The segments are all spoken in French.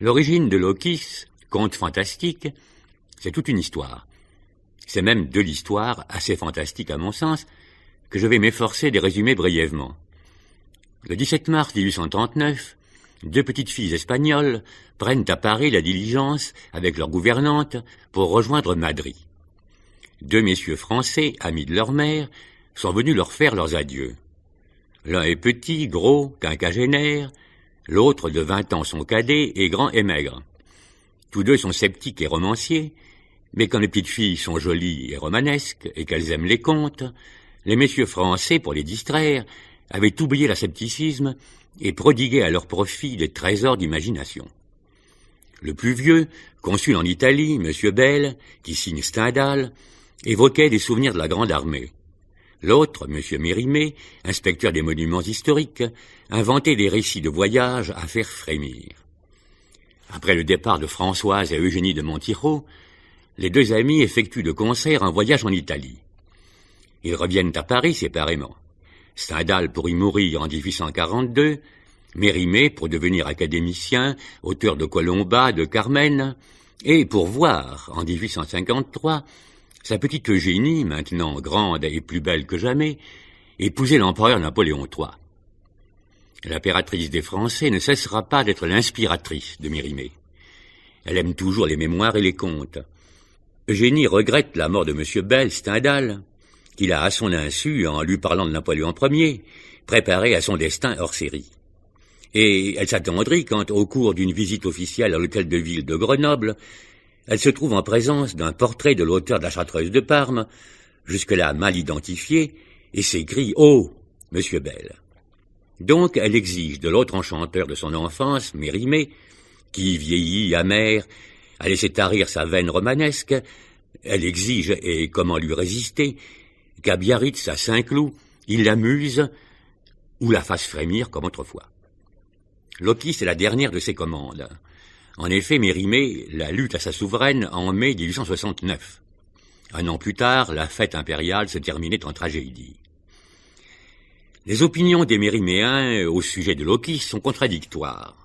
L'origine de Lokis, conte fantastique, c'est toute une histoire. C'est même de l'histoire, assez fantastique à mon sens, que je vais m'efforcer de résumer brièvement. Le 17 mars 1839, deux petites filles espagnoles prennent à Paris la diligence avec leur gouvernante pour rejoindre Madrid. Deux messieurs français, amis de leur mère, sont venus leur faire leurs adieux. L'un est petit, gros, quinquagénaire, l'autre de 20 ans son cadet est grand et maigre. Tous deux sont sceptiques et romanciers, mais quand les petites filles sont jolies et romanesques et qu'elles aiment les contes, les messieurs français, pour les distraire, avaient oublié l'ascepticisme et prodiguaient à leur profit des trésors d'imagination. Le plus vieux, consul en Italie, M. Bell, qui signe Stendhal, évoquait des souvenirs de la Grande Armée. L'autre, M. Mérimée, inspecteur des monuments historiques, inventait des récits de voyage à faire frémir. Après le départ de Françoise et Eugénie de Montijo, les deux amis effectuent de concert un voyage en Italie. Ils reviennent à Paris séparément. Stendhal pour y mourir en 1842, Mérimée pour devenir académicien, auteur de Colomba, de Carmen, et pour voir, en 1853, sa petite Eugénie, maintenant grande et plus belle que jamais, épouser l'empereur Napoléon III. L'impératrice des Français ne cessera pas d'être l'inspiratrice de Mérimée. Elle aime toujours les mémoires et les contes. Eugénie regrette la mort de M. Bell, Stendhal, qu'il a à son insu, en lui parlant de Napoléon Ier, préparé à son destin hors série. Et elle s'attendrit quand, au cours d'une visite officielle à l'hôtel de ville de Grenoble, elle se trouve en présence d'un portrait de l'auteur de la Chartreuse de Parme, jusque-là mal identifié, et s'écrie « Oh, Monsieur Bell !» Donc elle exige de l'autre enchanteur de son enfance, Mérimée, qui, vieilli, amer, a laissé tarir sa veine romanesque, elle exige, et comment lui résister, qu'à Biarritz, à Saint-Cloud, il l'amuse ou la fasse frémir comme autrefois. Lokis est la dernière de ses commandes. En effet, Mérimée la lutte à sa souveraine en mai 1869. Un an plus tard, la fête impériale se terminait en tragédie. Les opinions des Mériméens au sujet de Lokis sont contradictoires.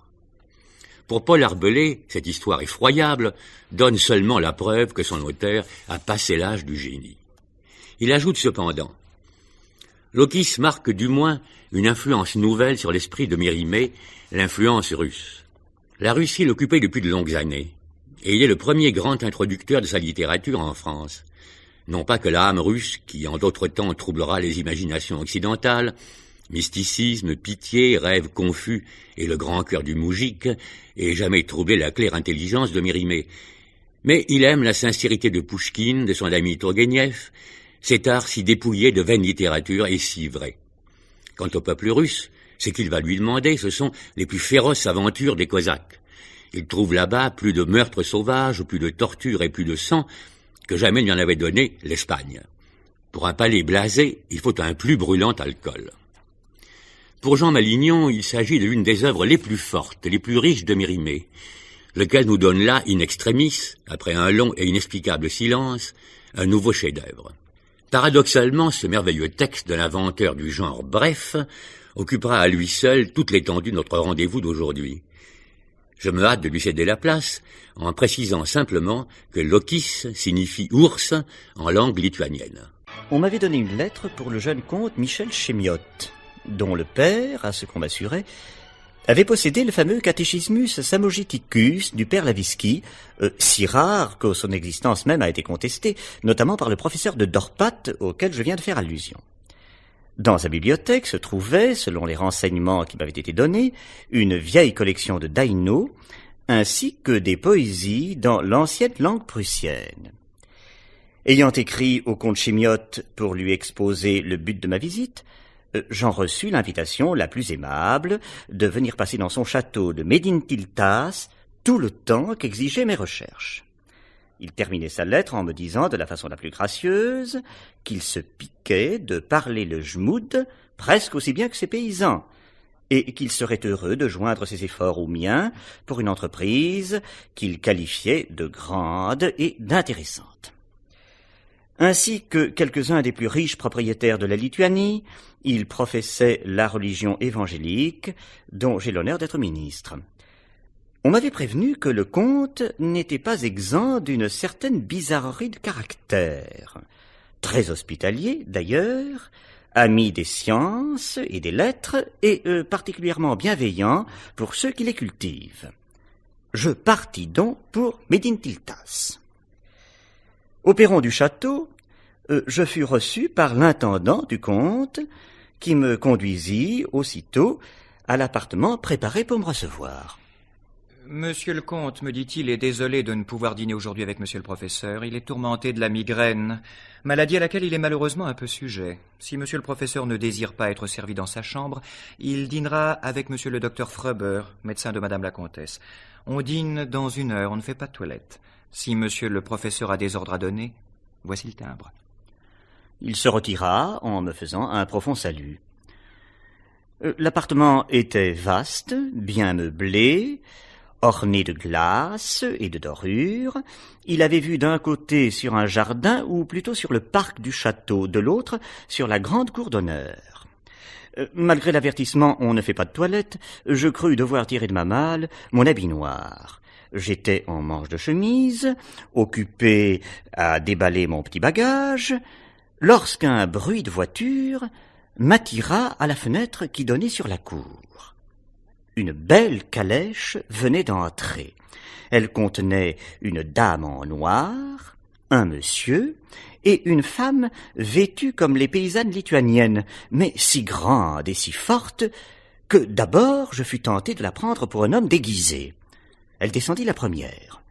Pour Paul Arbelé, cette histoire effroyable donne seulement la preuve que son auteur a passé l'âge du génie. Il ajoute cependant « Lokis marque du moins une influence nouvelle sur l'esprit de Mérimée, l'influence russe. La Russie l'occupait depuis de longues années, et il est le premier grand introducteur de sa littérature en France. Non pas que l'âme russe, qui en d'autres temps troublera les imaginations occidentales, mysticisme, pitié, rêve confus et le grand cœur du moujik, ait jamais troublé la claire intelligence de Mérimée. Mais il aime la sincérité de Pouchkine, de son ami Tourguenieff, cet art si dépouillé de vaine littérature et si vrai. Quant au peuple russe, ce qu'il va lui demander, ce sont les plus féroces aventures des Cosaques. Il trouve là-bas plus de meurtres sauvages, plus de tortures et plus de sang que jamais n'y en avait donné l'Espagne. Pour un palais blasé, il faut un plus brûlant alcool. Pour Jean Malignon, il s'agit de l'une des œuvres les plus fortes, les plus riches de Mérimée, lequel nous donne là, in extremis, après un long et inexplicable silence, un nouveau chef-d'œuvre. Paradoxalement, ce merveilleux texte de l'inventeur du genre bref occupera à lui seul toute l'étendue de notre rendez-vous d'aujourd'hui. Je me hâte de lui céder la place en précisant simplement que Lokis signifie ours en langue lituanienne. On m'avait donné une lettre pour le jeune comte Michel Chémiotte, dont le père, à ce qu'on m'assurait, avait possédé le fameux Catechismus Samogiticus du père Lavisky, si rare que son existence même a été contestée, notamment par le professeur de Dorpat auquel je viens de faire allusion. Dans sa bibliothèque se trouvait, selon les renseignements qui m'avaient été donnés, une vieille collection de Daino, ainsi que des poésies dans l'ancienne langue prussienne. Ayant écrit au comte Chémiotte pour lui exposer le but de ma visite, j'en reçus l'invitation la plus aimable de venir passer dans son château de Médintiltas tout le temps qu'exigeaient mes recherches. Il terminait sa lettre en me disant de la façon la plus gracieuse qu'il se piquait de parler le jmoud presque aussi bien que ses paysans, et qu'il serait heureux de joindre ses efforts aux miens pour une entreprise qu'il qualifiait de grande et d'intéressante. Ainsi que quelques-uns des plus riches propriétaires de la Lituanie, il professait la religion évangélique, dont j'ai l'honneur d'être ministre. On m'avait prévenu que le comte n'était pas exempt d'une certaine bizarrerie de caractère. Très hospitalier, d'ailleurs, ami des sciences et des lettres, et particulièrement bienveillant pour ceux qui les cultivent. Je partis donc pour Médintiltas. Au perron du château, je fus reçu par l'intendant du comte, qui me conduisit aussitôt à l'appartement préparé pour me recevoir. Monsieur le comte, me dit-il, est désolé de ne pouvoir dîner aujourd'hui avec monsieur le professeur. Il est tourmenté de la migraine, maladie à laquelle il est malheureusement un peu sujet. Si monsieur le professeur ne désire pas être servi dans sa chambre, il dînera avec monsieur le docteur Fröber, médecin de madame la comtesse. On dîne dans 1 heure, on ne fait pas de toilette. Si monsieur le professeur a des ordres à donner, voici le timbre. Il se retira en me faisant un profond salut. L'appartement était vaste, bien meublé, orné de glaces et de dorures. Il avait vue d'un côté sur un jardin, ou plutôt sur le parc du château, de l'autre sur la grande cour d'honneur. Malgré l'avertissement « on ne fait pas de toilette », je crus devoir tirer de ma malle mon habit noir. J'étais en manche de chemise, occupé à déballer mon petit bagage, lorsqu'un bruit de voiture m'attira à la fenêtre qui donnait sur la cour. Une belle calèche venait d'entrer. Elle contenait une dame en noir, un monsieur et une femme vêtue comme les paysannes lituaniennes, mais si grande et si forte que d'abord je fus tenté de la prendre pour un homme déguisé. Elle descendit la première.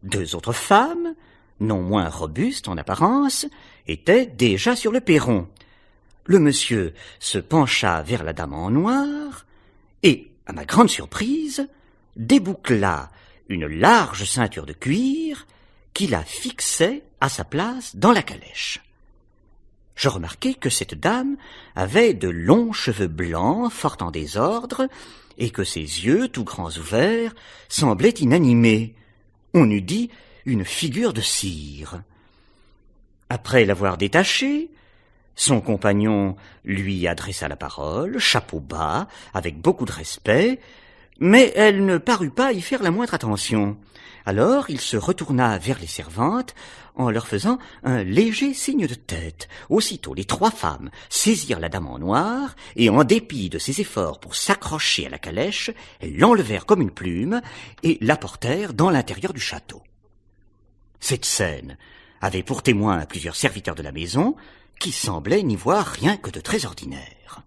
2 autres femmes, non moins robustes en apparence, étaient déjà sur le perron. Le monsieur se pencha vers la dame en noir et, à ma grande surprise, déboucla une large ceinture de cuir qui la fixait à sa place dans la calèche. Je remarquai que cette dame avait de longs cheveux blancs fort en désordre et que ses yeux, tout grands ouverts, semblaient inanimés. On eût dit une figure de cire. Après l'avoir détachée, son compagnon lui adressa la parole, chapeau bas, avec beaucoup de respect, mais elle ne parut pas y faire la moindre attention. Alors il se retourna vers les servantes en leur faisant un léger signe de tête. Aussitôt les 3 femmes saisirent la dame en noir et, en dépit de ses efforts pour s'accrocher à la calèche, elles l'enlevèrent comme une plume et l'apportèrent dans l'intérieur du château. Cette scène avait pour témoin plusieurs serviteurs de la maison qui semblaient n'y voir rien que de très ordinaire.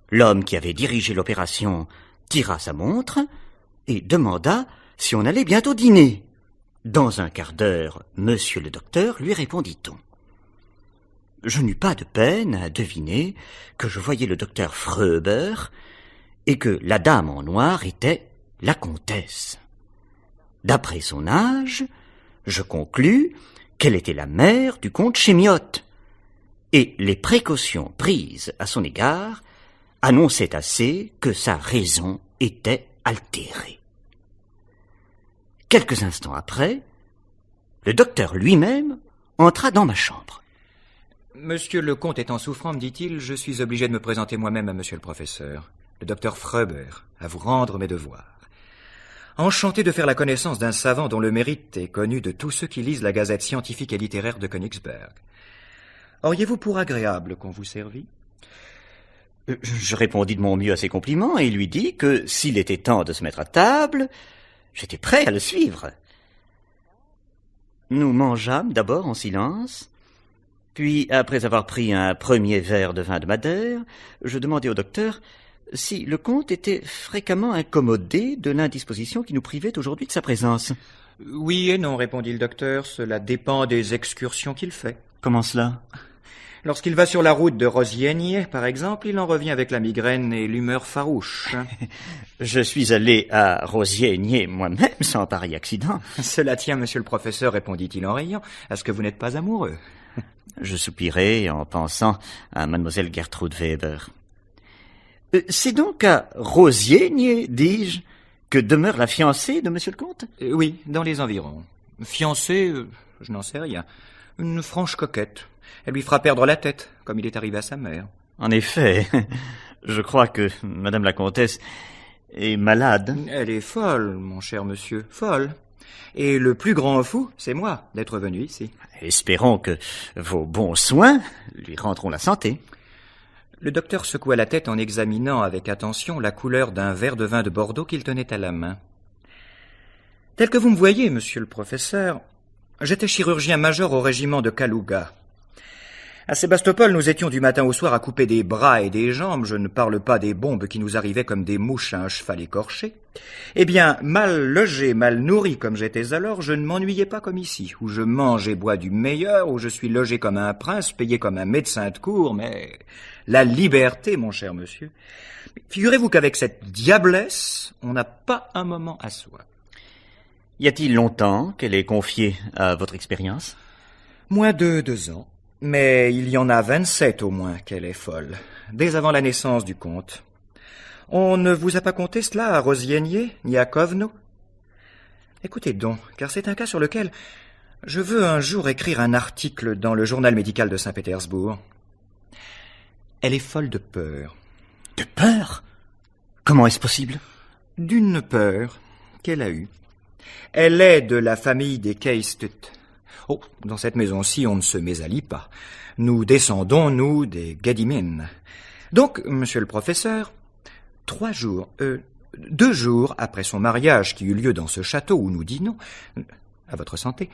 L'homme qui avait dirigé l'opération tira sa montre et demanda si on allait bientôt dîner. Dans un quart d'heure, monsieur le docteur, lui répondit-on. Je n'eus pas de peine à deviner que je voyais le docteur Fröber et que la dame en noir était la comtesse. D'après son âge, je conclus qu'elle était la mère du comte Chemiotte, et les précautions prises à son égard annonçaient assez que sa raison était altérée. Quelques instants après, le docteur lui-même entra dans ma chambre. Monsieur le comte étant souffrant, me dit-il, je suis obligé de me présenter moi-même à monsieur le professeur, le docteur Fröber, à vous rendre mes devoirs. Enchanté de faire la connaissance d'un savant dont le mérite est connu de tous ceux qui lisent la gazette scientifique et littéraire de Königsberg. Auriez-vous pour agréable qu'on vous servît ? Je répondis de mon mieux à ses compliments et lui dis que s'il était temps de se mettre à table, j'étais prêt à le suivre. Nous mangeâmes d'abord en silence, puis, après avoir pris un premier verre de vin de Madère, je demandai au docteur si le comte était fréquemment incommodé de l'indisposition qui nous privait aujourd'hui de sa présence. Oui et non, répondit le docteur, cela dépend des excursions qu'il fait. Comment cela ? Lorsqu'il va sur la route de Rosiaigne, par exemple, il en revient avec la migraine et l'humeur farouche. Je suis allé à Rosiaigne moi-même sans pareil accident. Cela tient, monsieur le professeur, répondit-il en riant, à ce que vous n'êtes pas amoureux. Je soupirai en pensant à mademoiselle Gertrude Weber. C'est donc à Rosiaigne, dis-je, que demeure la fiancée de monsieur le comte ? Oui, dans les environs. Fiancée, je n'en sais rien. Une franche coquette. Elle lui fera perdre la tête, comme il est arrivé à sa mère. En effet, je crois que madame la comtesse est malade. Elle est folle, mon cher monsieur, folle. Et le plus grand fou, c'est moi, d'être venu ici. Espérons que vos bons soins lui rendront la santé. Le docteur secoua la tête en examinant avec attention la couleur d'un verre de vin de Bordeaux qu'il tenait à la main. Tel que vous me voyez, monsieur le professeur, j'étais chirurgien major au régiment de Kalouga. À Sébastopol, nous étions du matin au soir à couper des bras et des jambes, je ne parle pas des bombes qui nous arrivaient comme des mouches à un cheval écorché. Eh bien, mal logé, mal nourri comme j'étais alors, je ne m'ennuyais pas comme ici, où je mange et bois du meilleur, où je suis logé comme un prince, payé comme un médecin de cour, mais la liberté, mon cher monsieur. Figurez-vous qu'avec cette diablesse, on n'a pas un moment à soi. Y a-t-il longtemps qu'elle est confiée à votre expérience? Moins de 2 ans. Mais il y en a 27 au moins qu'elle est folle, dès avant la naissance du comte. On ne vous a pas conté cela à Rosienier, ni à Kovno? Écoutez donc, car c'est un cas sur lequel je veux un jour écrire un article dans le journal médical de Saint-Pétersbourg. Elle est folle de peur. De peur? Comment est-ce possible? D'une peur qu'elle a eue. Elle est de la famille des Keistut. Oh, dans cette maison-ci, on ne se mésallie pas. Nous descendons, nous, des Gadimin. Donc, monsieur le professeur, 2 jours après son mariage qui eut lieu dans ce château où nous dînons, à votre santé,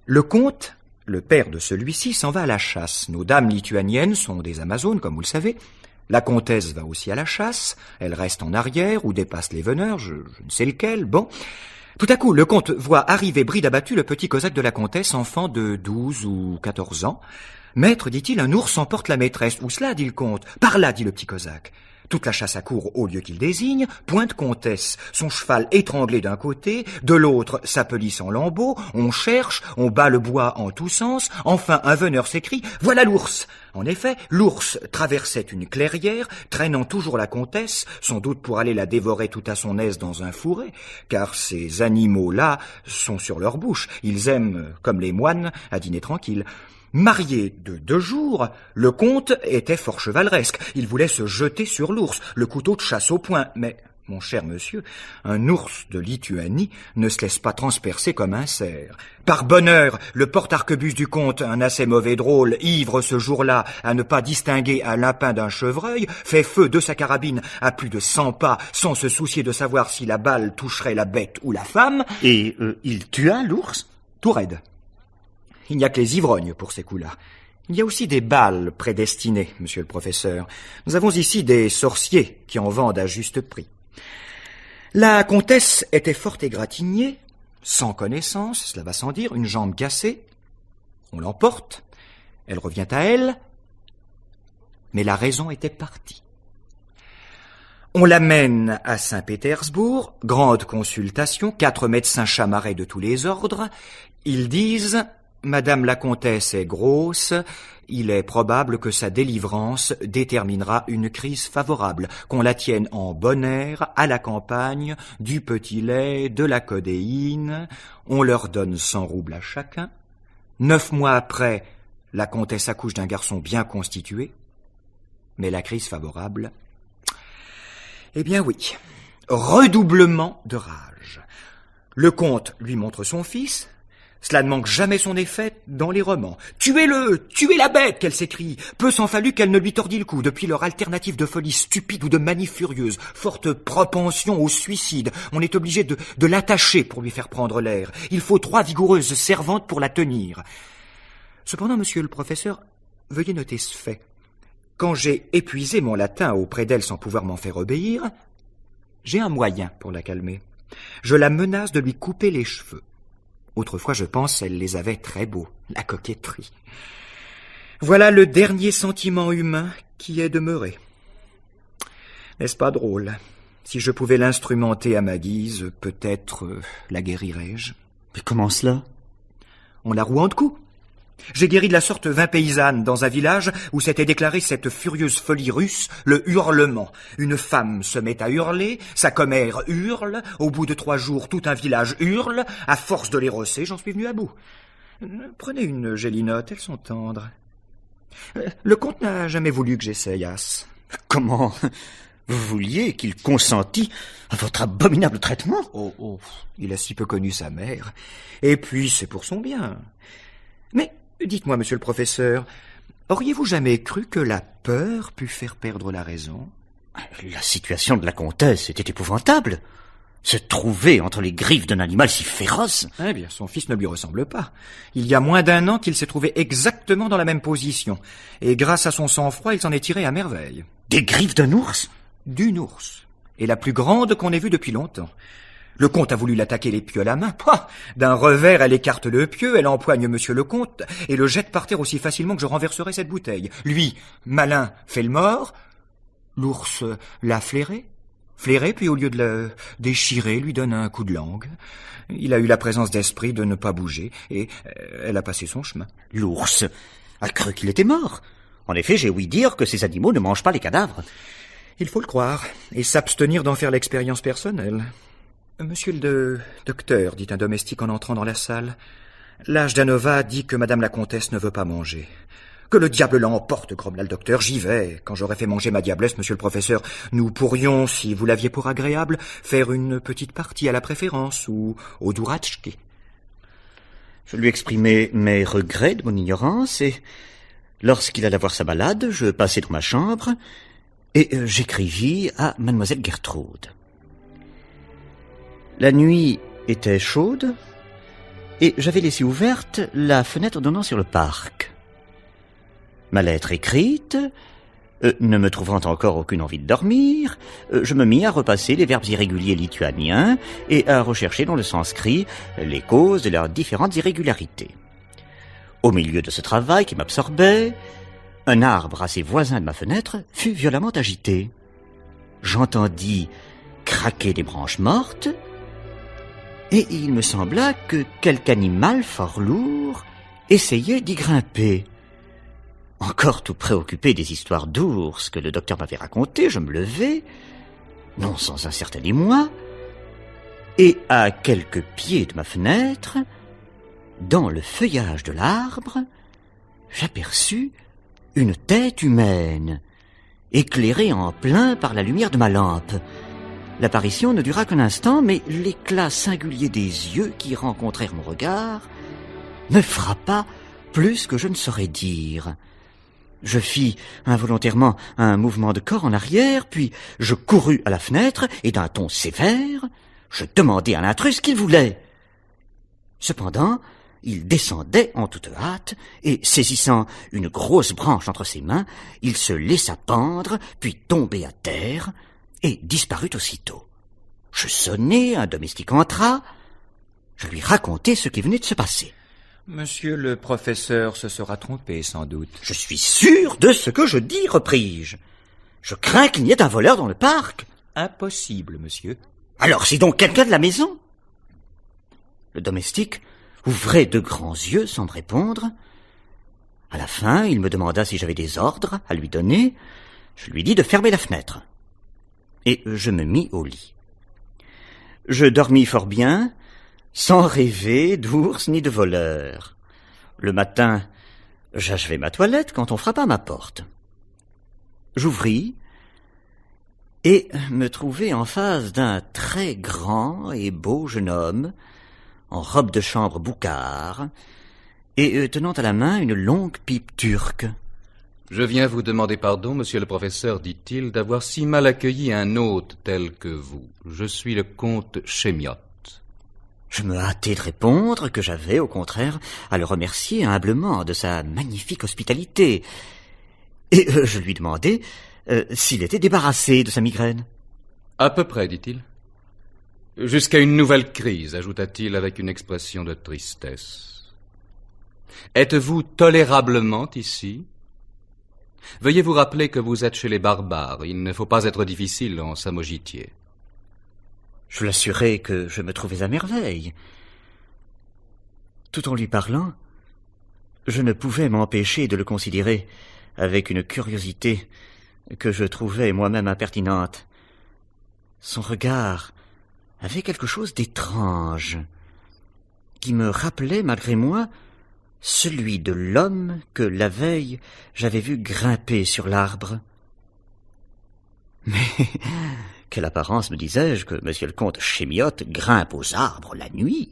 le comte, le père de celui-ci, s'en va à la chasse. Nos dames lituaniennes sont des Amazones, comme vous le savez. La comtesse va aussi à la chasse. Elle reste en arrière ou dépasse les veneurs, je ne sais lequel. Bon. Tout à coup, le comte voit arriver bride abattue le petit cosaque de la comtesse, enfant de 12 ou 14 ans. « Maître, dit-il, un ours emporte la maîtresse. »« Où cela ?» dit le comte. « Par là, dit le petit cosaque. » Toute la chasse accourt au lieu qu'il désigne, pointe comtesse, son cheval étranglé d'un côté, de l'autre sa pelisse en lambeaux, on cherche, on bat le bois en tous sens, enfin un veneur s'écrie « Voilà l'ours !» En effet, l'ours traversait une clairière, traînant toujours la comtesse, sans doute pour aller la dévorer tout à son aise dans un fourré, car ces animaux-là sont sur leur bouche, ils aiment, comme les moines, à dîner tranquille. Marié de 2 jours, le comte était fort chevaleresque. Il voulait se jeter sur l'ours, le couteau de chasse au poing. Mais, mon cher monsieur, un ours de Lituanie ne se laisse pas transpercer comme un cerf. Par bonheur, le porte-arquebuse du comte, un assez mauvais drôle, ivre ce jour-là à ne pas distinguer un lapin d'un chevreuil, fait feu de sa carabine à plus de 100 pas, sans se soucier de savoir si la balle toucherait la bête ou la femme. Et il tua l'ours? Tout raide. Il n'y a que les ivrognes pour ces coups-là. Il y a aussi des balles prédestinées, monsieur le professeur. Nous avons ici des sorciers qui en vendent à juste prix. La comtesse était fort égratignée, sans connaissance, cela va sans dire, une jambe cassée. On l'emporte, elle revient à elle, mais la raison était partie. On l'amène à Saint-Pétersbourg, grande consultation, 4 médecins chamarrés de tous les ordres. Ils disent... Madame la comtesse est grosse, il est probable que sa délivrance déterminera une crise favorable, qu'on la tienne en bon air, à la campagne, du petit lait, de la codéine, on leur donne 100 roubles à chacun. 9 mois après, la comtesse accouche d'un garçon bien constitué, mais la crise favorable, eh bien oui, redoublement de rage. Le comte lui montre son fils. Cela ne manque jamais son effet dans les romans. « Tuez-le! Tuez la bête !» qu'elle s'écrie. Peu s'en fallut qu'elle ne lui tordît le cou. Depuis leur alternative de folie stupide ou de manie furieuse, forte propension au suicide, on est obligé de l'attacher pour lui faire prendre l'air. Il faut 3 vigoureuses servantes pour la tenir. Cependant, monsieur le professeur, veuillez noter ce fait. Quand j'ai épuisé mon latin auprès d'elle sans pouvoir m'en faire obéir, j'ai un moyen pour la calmer. Je la menace de lui couper les cheveux. Autrefois, je pense, elle les avait très beaux, la coquetterie. Voilà le dernier sentiment humain qui est demeuré. N'est-ce pas drôle? Si je pouvais l'instrumenter à ma guise, peut-être la guérirais-je. Mais comment cela? On la roue en coups. J'ai guéri de la sorte 20 paysannes dans un village où s'était déclarée cette furieuse folie russe, le hurlement. Une femme se met à hurler, sa commère hurle, au bout de 3 jours tout un village hurle, à force de les rosser, j'en suis venu à bout. Prenez une gélinote, elles sont tendres. Le comte n'a jamais voulu que j'essayasse. Comment? Vous vouliez qu'il consentît à votre abominable traitement? Oh, il a si peu connu sa mère. Et puis, c'est pour son bien. Mais, dites-moi, monsieur le professeur, auriez-vous jamais cru que la peur pût faire perdre la raison? La situation de la comtesse était épouvantable. Se trouver entre les griffes d'un animal si féroce. Eh bien, son fils ne lui ressemble pas. Il y a moins d'1 an qu'il s'est trouvé exactement dans la même position. Et grâce à son sang-froid, il s'en est tiré à merveille. Des griffes d'un ours? D'une ours. Et la plus grande qu'on ait vue depuis longtemps. Le comte a voulu l'attaquer les pieux à la main. Pouah, d'un revers, elle écarte le pieu, elle empoigne monsieur le comte et le jette par terre aussi facilement que je renverserai cette bouteille. Lui, malin, fait le mort. L'ours l'a flairé, puis au lieu de le déchirer, lui donne un coup de langue. Il a eu la présence d'esprit de ne pas bouger, et elle a passé son chemin. L'ours a cru qu'il était mort. En effet, j'ai ouï dire que ces animaux ne mangent pas les cadavres. Il faut le croire, et s'abstenir d'en faire l'expérience personnelle. Monsieur le docteur, dit un domestique en entrant dans la salle, l'âge d'Anova dit que madame la comtesse ne veut pas manger. Que le diable l'emporte, grommela le docteur, j'y vais. Quand j'aurai fait manger ma diablesse, monsieur le professeur, nous pourrions, si vous l'aviez pour agréable, faire une petite partie à la préférence ou au douratchki. Je lui exprimai mes regrets de mon ignorance et, lorsqu'il alla voir sa malade, je passai dans ma chambre et j'écrivis à mademoiselle Gertrude. La nuit était chaude et j'avais laissé ouverte la fenêtre donnant sur le parc. Ma lettre écrite, ne me trouvant encore aucune envie de dormir, je me mis à repasser les verbes irréguliers lituaniens et à rechercher dans le sanskrit les causes de leurs différentes irrégularités. Au milieu de ce travail qui m'absorbait, un arbre assez voisin de ma fenêtre fut violemment agité. J'entendis craquer des branches mortes et il me sembla que quelque animal fort lourd essayait d'y grimper. Encore tout préoccupé des histoires d'ours que le docteur m'avait racontées, je me levai, non sans un certain émoi, et à quelques pieds de ma fenêtre, dans le feuillage de l'arbre, j'aperçus une tête humaine, éclairée en plein par la lumière de ma lampe. L'apparition ne dura qu'un instant, mais l'éclat singulier des yeux qui rencontrèrent mon regard me frappa plus que je ne saurais dire. Je fis involontairement un mouvement de corps en arrière, puis je courus à la fenêtre et d'un ton sévère, je demandai à l'intrus ce qu'il voulait. Cependant, il descendait en toute hâte et, saisissant une grosse branche entre ses mains, il se laissa pendre, puis tomber à terre et disparut aussitôt. Je sonnai, un domestique entra, je lui racontai ce qui venait de se passer. Monsieur le professeur se sera trompé, sans doute. Je suis sûr de ce que je dis, repris-je. Je crains qu'il n'y ait un voleur dans le parc. Impossible, monsieur. Alors c'est donc quelqu'un de la maison? Le domestique ouvrait de grands yeux sans me répondre. À la fin, il me demanda si j'avais des ordres à lui donner. Je lui dis de fermer la fenêtre. Et je me mis au lit. Je dormis fort bien, sans rêver d'ours ni de voleurs. Le matin, j'achevai ma toilette quand on frappa à ma porte. J'ouvris et me trouvai en face d'un très grand et beau jeune homme, en robe de chambre boucard, et tenant à la main une longue pipe turque. « Je viens vous demander pardon, monsieur le professeur, dit-il, d'avoir si mal accueilli un hôte tel que vous. Je suis le comte Chemiotte. » Je me hâtai de répondre que j'avais, au contraire, à le remercier humblement de sa magnifique hospitalité. Et je lui demandai s'il était débarrassé de sa migraine. « À peu près, dit-il. Jusqu'à une nouvelle crise, ajouta-t-il avec une expression de tristesse. Êtes-vous tolérablement ici ? Veuillez vous rappeler que vous êtes chez les barbares. Il ne faut pas être difficile en samogitier. » Je l'assurai que je me trouvais à merveille. Tout en lui parlant, je ne pouvais m'empêcher de le considérer avec une curiosité que je trouvais moi-même impertinente. Son regard avait quelque chose d'étrange, qui me rappelait, malgré moi, celui de l'homme que la veille j'avais vu grimper sur l'arbre. Mais quelle apparence, me disais-je, que monsieur le comte Chémiotte grimpe aux arbres la nuit.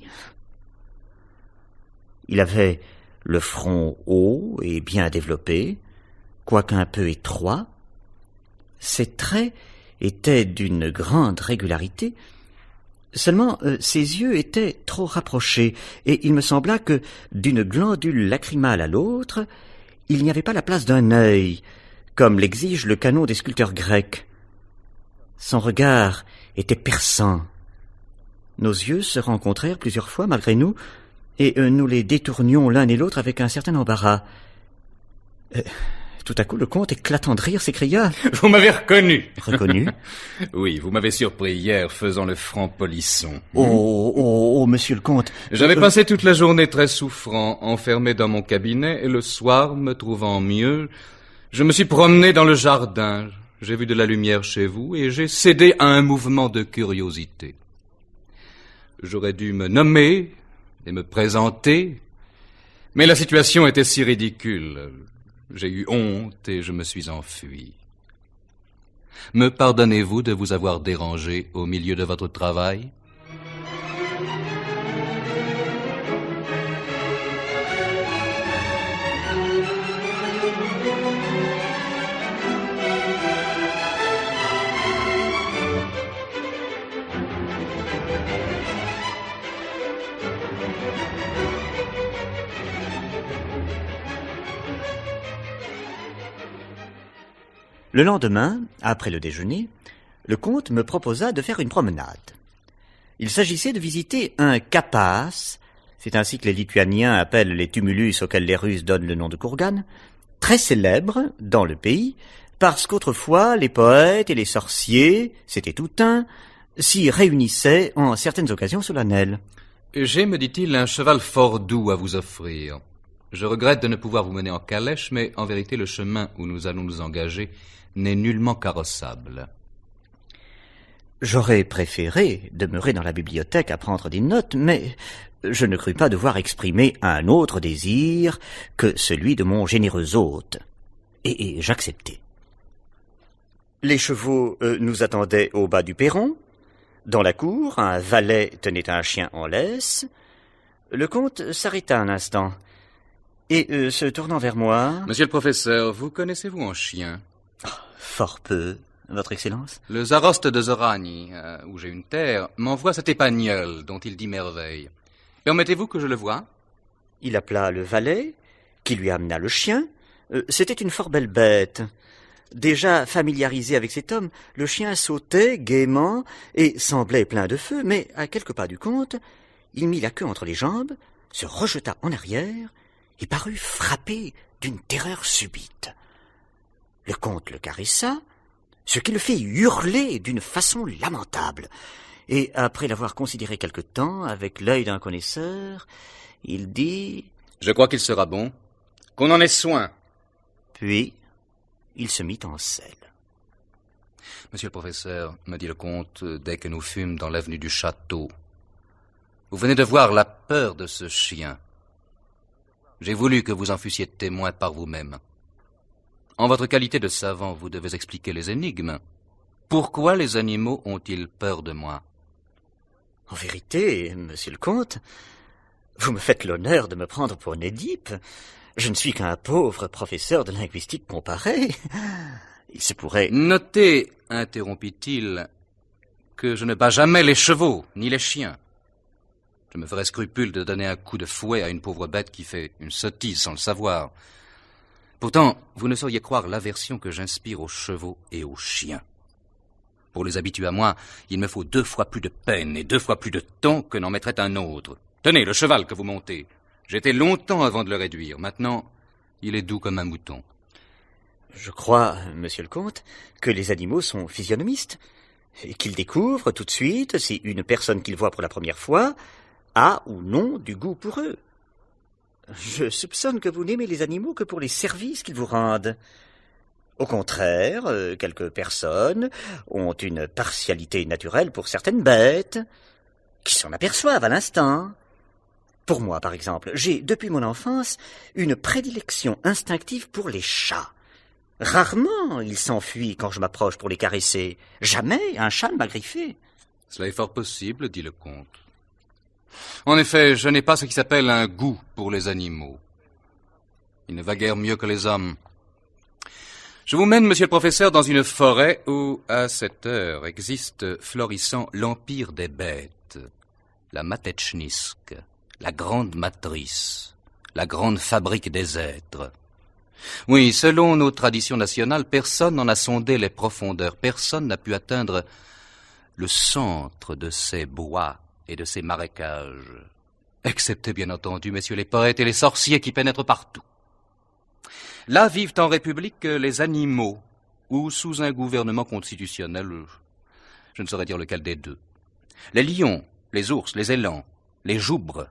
Il avait le front haut et bien développé, quoique un peu étroit. Ses traits étaient d'une grande régularité, seulement ses yeux étaient trop rapprochés, et il me sembla que, d'une glandule lacrymale à l'autre, il n'y avait pas la place d'un œil, comme l'exige le canon des sculpteurs grecs. Son regard était perçant. Nos yeux se rencontrèrent plusieurs fois malgré nous, et nous les détournions l'un et l'autre avec un certain embarras. Tout à coup, le comte, éclatant de rire, s'écria « Vous m'avez reconnu !»« Reconnu ?» Oui, vous m'avez surpris hier faisant le franc polisson. « Oh, monsieur le comte !»« J'avais passé toute la journée très souffrant, enfermé dans mon cabinet, et le soir, me trouvant mieux, je me suis promené dans le jardin. J'ai vu de la lumière chez vous, et j'ai cédé à un mouvement de curiosité. J'aurais dû me nommer et me présenter, mais la situation était si ridicule. J'ai eu honte et je me suis enfui. Me pardonnez-vous de vous avoir dérangé au milieu de votre travail ? Le lendemain, après le déjeuner, le comte me proposa de faire une promenade. Il s'agissait de visiter un kapas, c'est ainsi que les Lituaniens appellent les tumulus auxquels les Russes donnent le nom de kurgan, très célèbre dans le pays, parce qu'autrefois les poètes et les sorciers, c'était tout un, s'y réunissaient en certaines occasions solennelles. J'ai, me dit-il, un cheval fort doux à vous offrir. Je regrette de ne pouvoir vous mener en calèche, mais en vérité le chemin où nous allons nous engager n'est nullement carrossable. J'aurais préféré demeurer dans la bibliothèque à prendre des notes, mais je ne crus pas devoir exprimer un autre désir que celui de mon généreux hôte. Et j'acceptai. Les chevaux nous attendaient au bas du perron. Dans la cour, un valet tenait un chien en laisse. Le comte s'arrêta un instant, et se tournant vers moi... Monsieur le professeur, vous connaissez-vous en chien ? Fort peu, votre excellence. Le Zaroste de Zorani, où j'ai une terre, m'envoie cet épagnol dont il dit merveille. Permettez-vous que je le voie ? Il appela le valet, qui lui amena le chien. C'était une fort belle bête. Déjà familiarisé avec cet homme, le chien sautait gaiement et semblait plein de feu, mais à quelques pas du comte, il mit la queue entre les jambes, se rejeta en arrière et parut frappé d'une terreur subite. Le comte le caressa, ce qui le fit hurler d'une façon lamentable, et après l'avoir considéré quelque temps avec l'œil d'un connaisseur, il dit « Je crois qu'il sera bon qu'on en ait soin. » Puis, il se mit en selle. « Monsieur le professeur, me dit le comte, dès que nous fûmes dans l'avenue du château, vous venez de voir la peur de ce chien. J'ai voulu que vous en fussiez témoin par vous-même. En votre qualité de savant, vous devez expliquer les énigmes. Pourquoi les animaux ont-ils peur de moi ? En vérité, monsieur le comte, vous me faites l'honneur de me prendre pour un Édipe. Je ne suis qu'un pauvre professeur de linguistique comparée. Il se pourrait... Notez, interrompit-il, que je ne bats jamais les chevaux, ni les chiens. Je me ferais scrupule de donner un coup de fouet à une pauvre bête qui fait une sottise sans le savoir. Pourtant, vous ne sauriez croire l'aversion que j'inspire aux chevaux et aux chiens. Pour les habituer à moi, il me faut 2 fois plus de peine et 2 fois plus de temps que n'en mettrait un autre. Tenez, le cheval que vous montez. J'étais longtemps avant de le réduire. Maintenant, il est doux comme un mouton. Je crois, monsieur le comte, que les animaux sont physionomistes, et qu'ils découvrent tout de suite si une personne qu'ils voient pour la première fois a ou non du goût pour eux. Je soupçonne que vous n'aimez les animaux que pour les services qu'ils vous rendent. Au contraire, quelques personnes ont une partialité naturelle pour certaines bêtes, qui s'en aperçoivent à l'instant. Pour moi, par exemple, j'ai, depuis mon enfance, une prédilection instinctive pour les chats. Rarement il s'enfuit quand je m'approche pour les caresser. Jamais un chat ne m'a griffé. Cela est fort possible, dit le comte. En effet, je n'ai pas ce qui s'appelle un goût pour les animaux. Il ne va guère mieux que les hommes. Je vous mène, monsieur le professeur, dans une forêt où, à cette heure, existe florissant l'empire des bêtes, la Matechnisk, la grande matrice, la grande fabrique des êtres. Oui, selon nos traditions nationales, personne n'en a sondé les profondeurs, personne n'a pu atteindre le centre de ces bois et de ces marécages, excepté, bien entendu, messieurs les poètes et les sorciers qui pénètrent partout. Là vivent en République les animaux, ou sous un gouvernement constitutionnel, je ne saurais dire lequel des deux. Les lions, les ours, les élans, les joubres,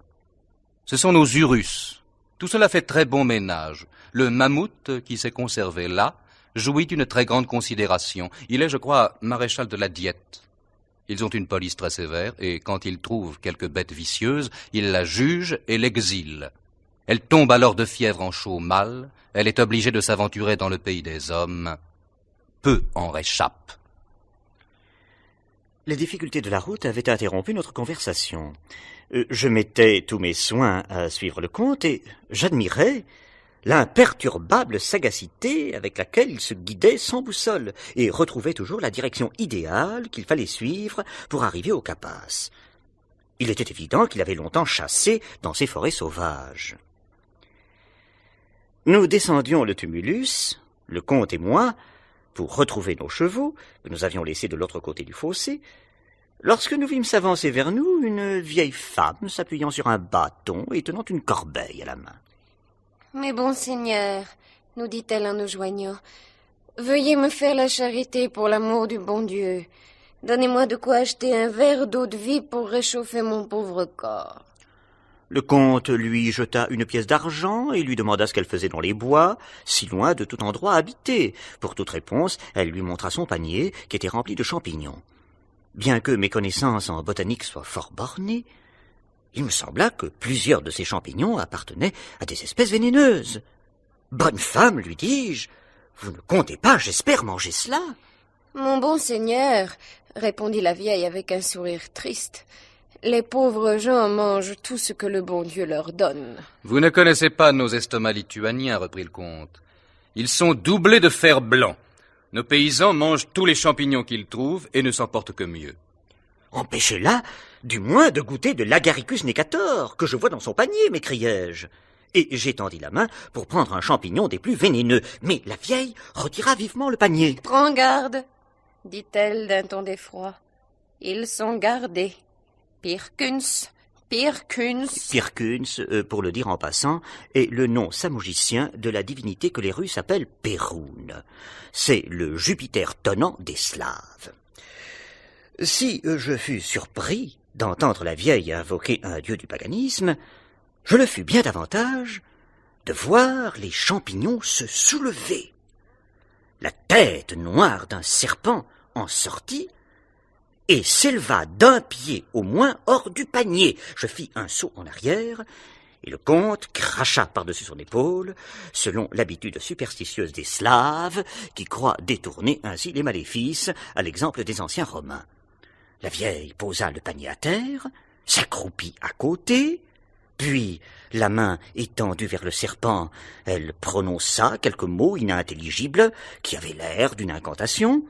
ce sont nos urus. Tout cela fait très bon ménage. Le mammouth, qui s'est conservé là, jouit d'une très grande considération. Il est, je crois, maréchal de la diète. Ils ont une police très sévère, et quand ils trouvent quelque bête vicieuse, ils la jugent et l'exilent. Elle tombe alors de fièvre en chaud mal, elle est obligée de s'aventurer dans le pays des hommes. Peu en réchappent. Les difficultés de la route avaient interrompu notre conversation. Je mettais tous mes soins à suivre le comte et j'admirais l'imperturbable sagacité avec laquelle il se guidait sans boussole et retrouvait toujours la direction idéale qu'il fallait suivre pour arriver au Capas. Il était évident qu'il avait longtemps chassé dans ces forêts sauvages. Nous descendions le tumulus, le comte et moi, pour retrouver nos chevaux, que nous avions laissés de l'autre côté du fossé, lorsque nous vîmes s'avancer vers nous une vieille femme s'appuyant sur un bâton et tenant une corbeille à la main. « Mais bon Seigneur, nous dit-elle en nous joignant, veuillez me faire la charité pour l'amour du bon Dieu. Donnez-moi de quoi acheter un verre d'eau de vie pour réchauffer mon pauvre corps. » Le comte lui jeta une pièce d'argent et lui demanda ce qu'elle faisait dans les bois, si loin de tout endroit habité. Pour toute réponse, elle lui montra son panier qui était rempli de champignons. Bien que mes connaissances en botanique soient fort bornées, il me sembla que plusieurs de ces champignons appartenaient à des espèces vénéneuses. « Bonne femme, lui dis-je, vous ne comptez pas, j'espère, manger cela ?» « Mon bon Seigneur, répondit la vieille avec un sourire triste, les pauvres gens mangent tout ce que le bon Dieu leur donne. »« Vous ne connaissez pas nos estomacs lituaniens, reprit le comte. Ils sont doublés de fer blanc. Nos paysans mangent tous les champignons qu'ils trouvent et ne s'en portent que mieux. »« Empêchez-la, du moins, de goûter de l'Agaricus necator, que je vois dans son panier, m'écriai-je. Et j'étendis la main pour prendre un champignon des plus vénéneux, mais la vieille retira vivement le panier. « Prends garde, dit-elle d'un ton d'effroi. Ils sont gardés. Pirkuns, Pirkuns. » Pirkuns, pour le dire en passant, est le nom samogicien de la divinité que les Russes appellent Péroun. C'est le Jupiter tonnant des Slaves. Si je fus surpris d'entendre la vieille invoquer un dieu du paganisme, je le fus bien davantage de voir les champignons se soulever. La tête noire d'un serpent en sortit et s'éleva d'un pied au moins hors du panier. Je fis un saut en arrière, et le comte cracha par-dessus son épaule, selon l'habitude superstitieuse des Slaves, qui croient détourner ainsi les maléfices, à l'exemple des anciens Romains. La vieille posa le panier à terre, s'accroupit à côté, puis, la main étendue vers le serpent, elle prononça quelques mots inintelligibles qui avaient l'air d'une incantation.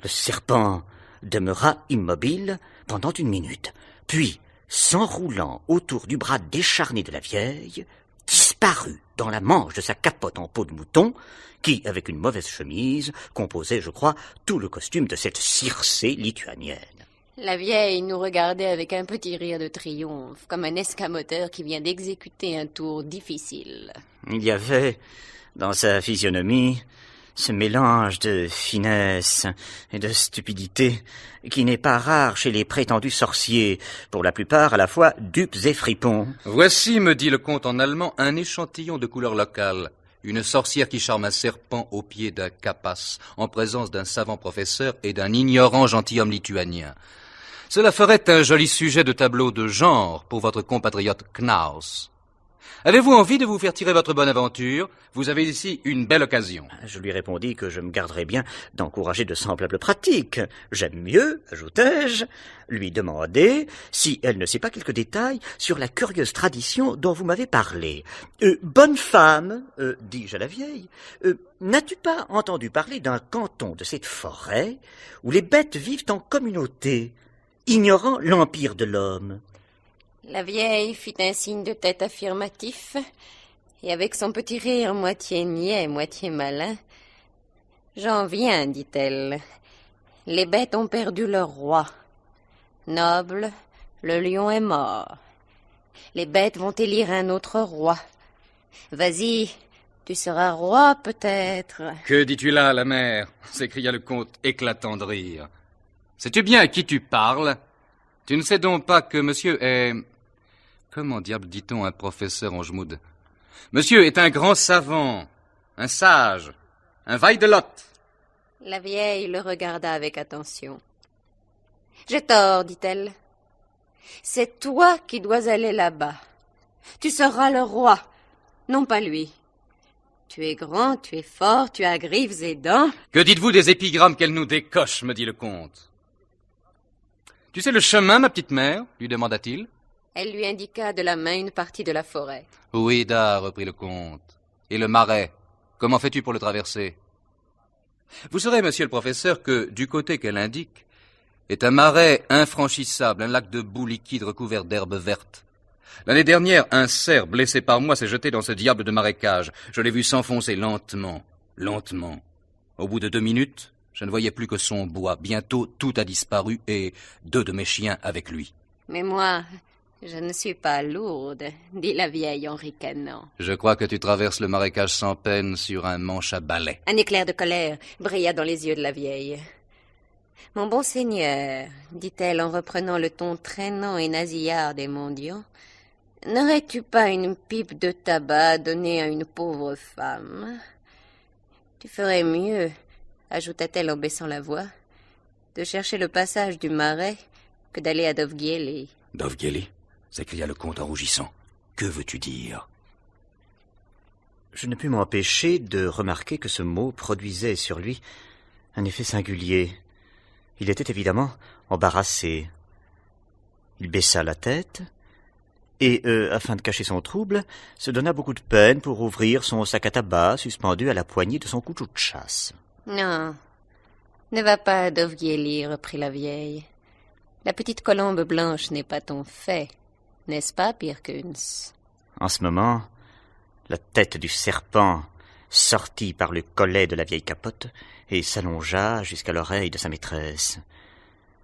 Le serpent demeura immobile pendant 1 minute, puis, s'enroulant autour du bras décharné de la vieille, disparut dans la manche de sa capote en peau de mouton, qui, avec une mauvaise chemise, composait, je crois, tout le costume de cette Circé lituanienne. La vieille nous regardait avec un petit rire de triomphe, comme un escamoteur qui vient d'exécuter un tour difficile. Il y avait, dans sa physionomie, ce mélange de finesse et de stupidité qui n'est pas rare chez les prétendus sorciers, pour la plupart à la fois dupes et fripons. Voici, me dit le comte en allemand, un échantillon de couleur locale. Une sorcière qui charme un serpent au pied d'un capas, en présence d'un savant professeur et d'un ignorant gentilhomme lituanien. Cela ferait un joli sujet de tableau de genre pour votre compatriote Knaus. Avez-vous envie de vous faire tirer votre bonne aventure? Vous avez ici une belle occasion. Je lui répondis que je me garderais bien d'encourager de semblables pratiques. J'aime mieux, ajoutai-je, lui demander si elle ne sait pas quelques détails sur la curieuse tradition dont vous m'avez parlé. Bonne femme, dis-je à la vieille, n'as-tu pas entendu parler d'un canton de cette forêt où les bêtes vivent en communauté, ignorant l'empire de l'homme? La vieille fit un signe de tête affirmatif, et avec son petit rire moitié niais, moitié malin, « J'en viens, dit-elle. Les bêtes ont perdu leur roi. Noble, le lion est mort. Les bêtes vont élire un autre roi. Vas-y, tu seras roi peut-être. » Que dis-tu là, la mère? S'écria le comte, éclatant de rire. Sais-tu bien à qui tu parles? Tu ne sais donc pas que monsieur est... Comment diable dit-on un professeur en Jmoud? Monsieur est un grand savant, un sage, un Weidelotte. La vieille le regarda avec attention. « J'ai tort, dit-elle. C'est toi qui dois aller là-bas. Tu seras le roi, non pas lui. Tu es grand, tu es fort, tu as griffes et dents. » Que dites-vous des épigrammes qu'elle nous décoche, me dit le comte. Tu sais le chemin, ma petite mère? Lui demanda-t-il. Elle lui indiqua de la main une partie de la forêt. Oui, da, reprit le comte. Et le marais, comment fais-tu pour le traverser? Vous saurez, monsieur le professeur, que, du côté qu'elle indique, est un marais infranchissable, un lac de boue liquide recouvert d'herbes vertes. L'année dernière, un cerf, blessé par moi, s'est jeté dans ce diable de marécage. Je l'ai vu s'enfoncer lentement, lentement. Au bout de 2 minutes, je ne voyais plus que son bois. Bientôt, tout a disparu et 2 de mes chiens avec lui. Mais moi, je ne suis pas lourde, dit la vieille en ricanant. Je crois que tu traverses le marécage sans peine sur un manche à balai. Un éclair de colère brilla dans les yeux de la vieille. « Mon bon seigneur, dit-elle en reprenant le ton traînant et nasillard des mendiants, n'aurais-tu pas une pipe de tabac donnée à une pauvre femme? Tu ferais mieux, ajouta-t-elle en baissant la voix, de chercher le passage du marais que d'aller à Dovgieli. »« Dovgieli » s'écria le comte en rougissant. « Que veux-tu dire ?» Je ne pus m'empêcher de remarquer que ce mot produisait sur lui un effet singulier. Il était évidemment embarrassé. Il baissa la tête et, afin de cacher son trouble, se donna beaucoup de peine pour ouvrir son sac à tabac suspendu à la poignée de son couteau de chasse. « Non, ne va pas à Dovgieli, reprit la vieille. La petite colombe blanche n'est pas ton fait, n'est-ce pas, Pirkuns? » En ce moment, la tête du serpent sortit par le collet de la vieille capote et s'allongea jusqu'à l'oreille de sa maîtresse.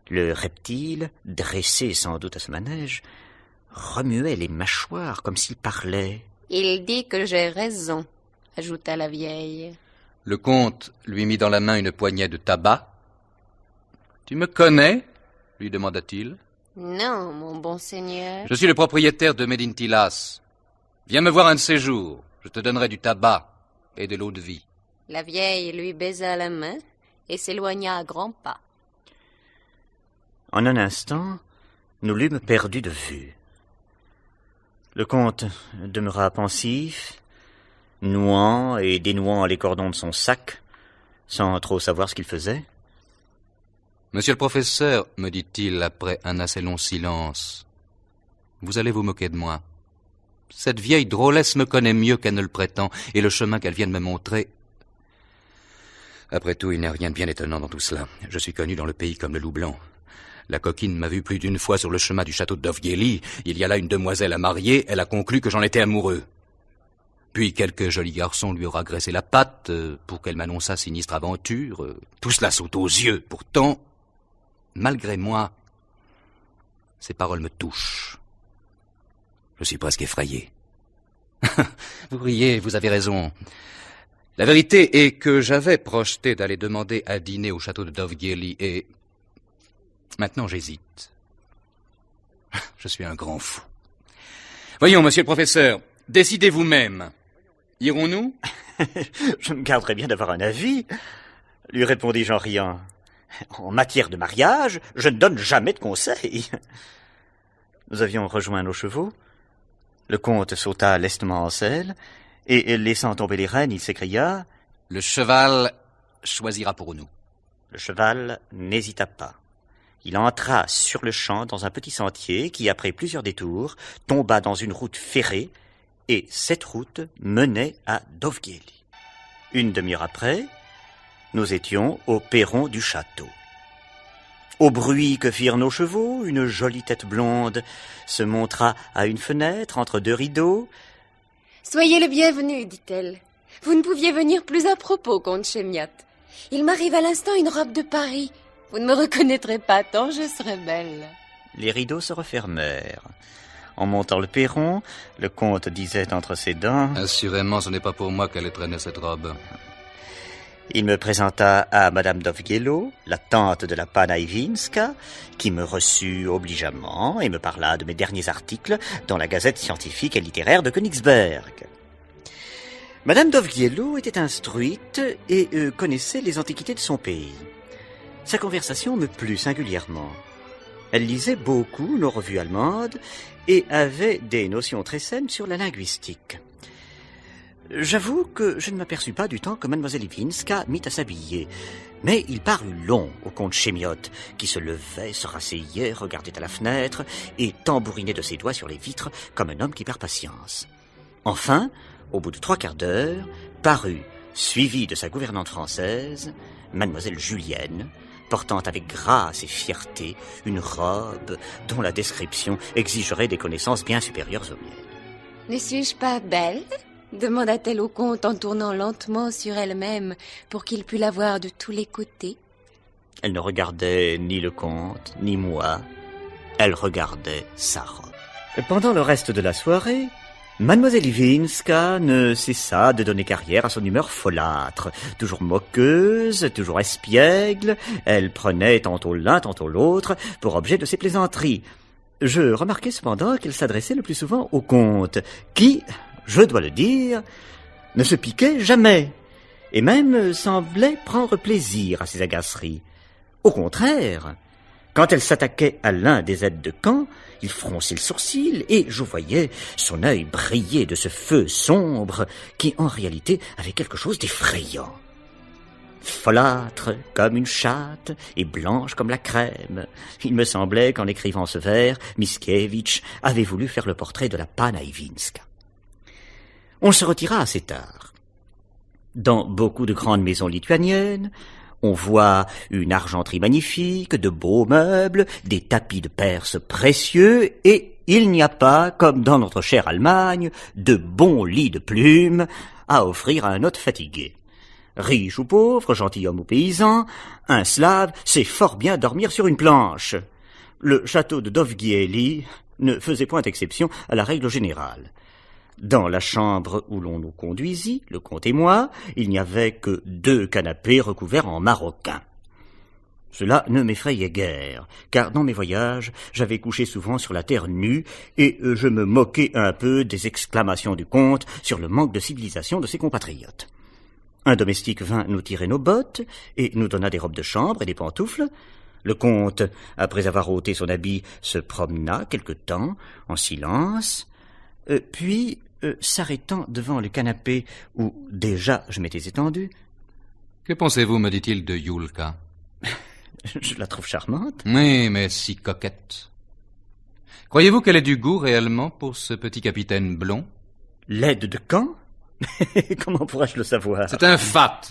Le reptile, dressé sans doute à ce manège, remuait les mâchoires comme s'il parlait. « Il dit que j'ai raison, ajouta la vieille. Le comte lui mit dans la main une poignée de tabac. « Tu me connais ?» lui demanda-t-il. « Non, mon bon seigneur. »« Je suis le propriétaire de Medintilas. Viens me voir un de ces jours. Je te donnerai du tabac et de l'eau de vie. » La vieille lui baisa la main et s'éloigna à grands pas. En un instant, nous l'eûmes perdu de vue. Le comte demeura pensif, nouant et dénouant les cordons de son sac, sans trop savoir ce qu'il faisait. « Monsieur le professeur, me dit-il après un assez long silence, vous allez vous moquer de moi. Cette vieille drôlesse me connaît mieux qu'elle ne le prétend, et le chemin qu'elle vient de me montrer... Après tout, il n'y a rien de bien étonnant dans tout cela. Je suis connu dans le pays comme le loup blanc. La coquine m'a vu plus d'une fois sur le chemin du château de Dovgieli. Il y a là une demoiselle à marier, elle a conclu que j'en étais amoureux. Puis quelques jolis garçons lui aura graissé la patte pour qu'elle m'annonçât sinistre aventure. Tout cela saute aux yeux. Pourtant, malgré moi, ces paroles me touchent. Je suis presque effrayé. Vous riez, vous avez raison. La vérité est que j'avais projeté d'aller demander à dîner au château de Dovgieli et... Maintenant, j'hésite. Je suis un grand fou. Voyons, monsieur le professeur, décidez vous-même. Irons-nous? Je me garderais bien d'avoir un avis, lui répondis-je en riant. En matière de mariage, je ne donne jamais de conseils. Nous avions rejoint nos chevaux. Le comte sauta lestement en selle, et laissant tomber les rênes, il s'écria « Le cheval choisira pour nous. » Le cheval n'hésita pas. Il entra sur le champ dans un petit sentier qui, après plusieurs détours, tomba dans une route ferrée, et cette route menait à Dovgieli. Une demi-heure après, nous étions au perron du château. Au bruit que firent nos chevaux, une jolie tête blonde se montra à une fenêtre entre deux rideaux. « Soyez le bienvenu, dit-elle. Vous ne pouviez venir plus à propos, comte Chemiotte. Il m'arrive à l'instant une robe de Paris. Vous ne me reconnaîtrez pas tant je serai belle. » Les rideaux se refermèrent. En montant le perron, le comte disait entre ses dents: « Assurément, ce n'est pas pour moi qu'elle traînait cette robe. » Il me présenta à Madame Dovgielo, la tante de la Panna Iwinska, qui me reçut obligeamment et me parla de mes derniers articles dans la Gazette scientifique et littéraire de Königsberg. Madame Dovgielo était instruite et connaissait les antiquités de son pays. Sa conversation me plut singulièrement. Elle lisait beaucoup nos revues allemandes et avait des notions très saines sur la linguistique. J'avoue que je ne m'aperçus pas du temps que mademoiselle Iwinska mit à s'habiller, mais il parut long au comte Chemiotte, qui se levait, se rasseyait, regardait à la fenêtre et tambourinait de ses doigts sur les vitres comme un homme qui perd patience. Enfin, au bout de 3/4 d'heure, parut, suivie de sa gouvernante française, mademoiselle Julienne, portant avec grâce et fierté une robe dont la description exigerait des connaissances bien supérieures aux miennes. « Ne suis-je pas belle ?» demanda-t-elle au comte en tournant lentement sur elle-même pour qu'il pût la voir de tous les côtés. Elle ne regardait ni le comte, ni moi. Elle regardait sa robe. Pendant le reste de la soirée, mademoiselle Iwinska ne cessa de donner carrière à son humeur folâtre, toujours moqueuse, toujours espiègle. Elle prenait tantôt l'un, tantôt l'autre pour objet de ses plaisanteries. Je remarquai cependant qu'elle s'adressait le plus souvent au comte, qui, je dois le dire, ne se piquait jamais, et même semblait prendre plaisir à ses agaceries. Au contraire, quand elle s'attaquait à l'un des aides de camp, il fronçait le sourcil, et je voyais son œil briller de ce feu sombre qui, en réalité, avait quelque chose d'effrayant. Folâtre comme une chatte et blanche comme la crème, il me semblait qu'en écrivant ce vers, Mickiewicz avait voulu faire le portrait de la Panna Iwinska. On se retira assez tard. Dans beaucoup de grandes maisons lituaniennes, on voit une argenterie magnifique, de beaux meubles, des tapis de Perse précieux, et il n'y a pas, comme dans notre chère Allemagne, de bons lits de plumes à offrir à un hôte fatigué. Riche ou pauvre, gentilhomme ou paysan, un slave sait fort bien dormir sur une planche. Le château de Dovgieli ne faisait point exception à la règle générale. Dans la chambre où l'on nous conduisit, le comte et moi, il n'y avait que 2 canapés recouverts en maroquin. Cela ne m'effrayait guère, car dans mes voyages, j'avais couché souvent sur la terre nue, et je me moquais un peu des exclamations du comte sur le manque de civilisation de ses compatriotes. Un domestique vint nous tirer nos bottes, et nous donna des robes de chambre et des pantoufles. Le comte, après avoir ôté son habit, se promena quelque temps, en silence, puis, s'arrêtant devant le canapé où déjà je m'étais étendu. « Que pensez-vous, me dit-il, de Yulka ?»« Je la trouve charmante. »« Oui, mais si coquette. Croyez-vous qu'elle ait du goût réellement pour ce petit capitaine blond ?»« L'aide de camp ? Comment pourrais-je le savoir ? » ?»« C'est un fat,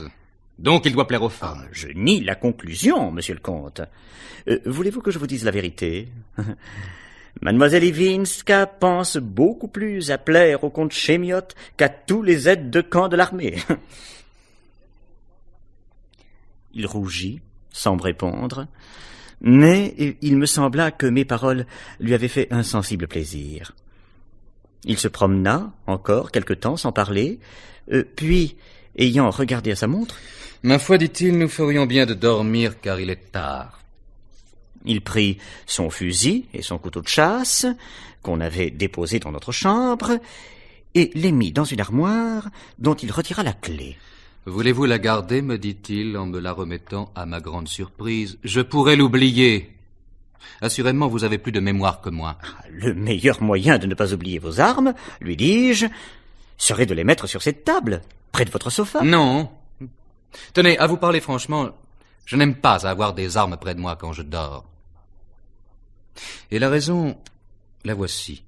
donc il doit plaire aux femmes. » »« Je nie la conclusion, monsieur le comte. Voulez-vous que je vous dise la vérité ? Mademoiselle Iwinska pense beaucoup plus à plaire au comte Chemiotte qu'à tous les aides de camp de l'armée. » Il rougit, sans me répondre, mais il me sembla que mes paroles lui avaient fait un sensible plaisir. Il se promena encore quelque temps sans parler, puis, ayant regardé à sa montre, « Ma foi, dit-il, nous ferions bien de dormir car il est tard. » Il prit son fusil et son couteau de chasse, qu'on avait déposé dans notre chambre, et les mit dans une armoire dont il retira la clé. « Voulez-vous la garder, me dit-il, en me la remettant à ma grande surprise. Je pourrais l'oublier. Assurément, vous avez plus de mémoire que moi. Le meilleur moyen de ne pas oublier vos armes, lui dis-je, serait de les mettre sur cette table, près de votre sofa. Non. Tenez, à vous parler franchement, je n'aime pas avoir des armes près de moi quand je dors. Et la raison, la voici.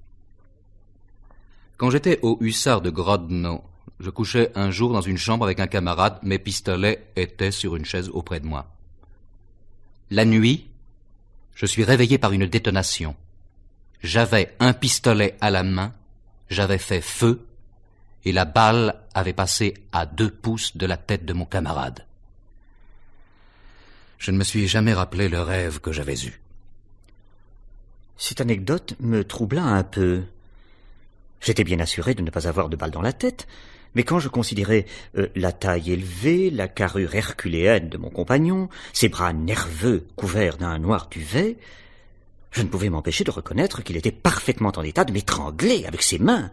Quand j'étais au hussard de Grodno, je couchais un jour dans une chambre avec un camarade, mes pistolets étaient sur une chaise auprès de moi. La nuit, je suis réveillé par une détonation. J'avais un pistolet à la main, j'avais fait feu, et la balle avait passé à 2 pouces de la tête de mon camarade. Je ne me suis jamais rappelé le rêve que j'avais eu. Cette anecdote me troubla un peu. J'étais bien assuré de ne pas avoir de balle dans la tête, mais quand je considérais la taille élevée, la carrure herculéenne de mon compagnon, ses bras nerveux couverts d'un noir duvet, je ne pouvais m'empêcher de reconnaître qu'il était parfaitement en état de m'étrangler avec ses mains,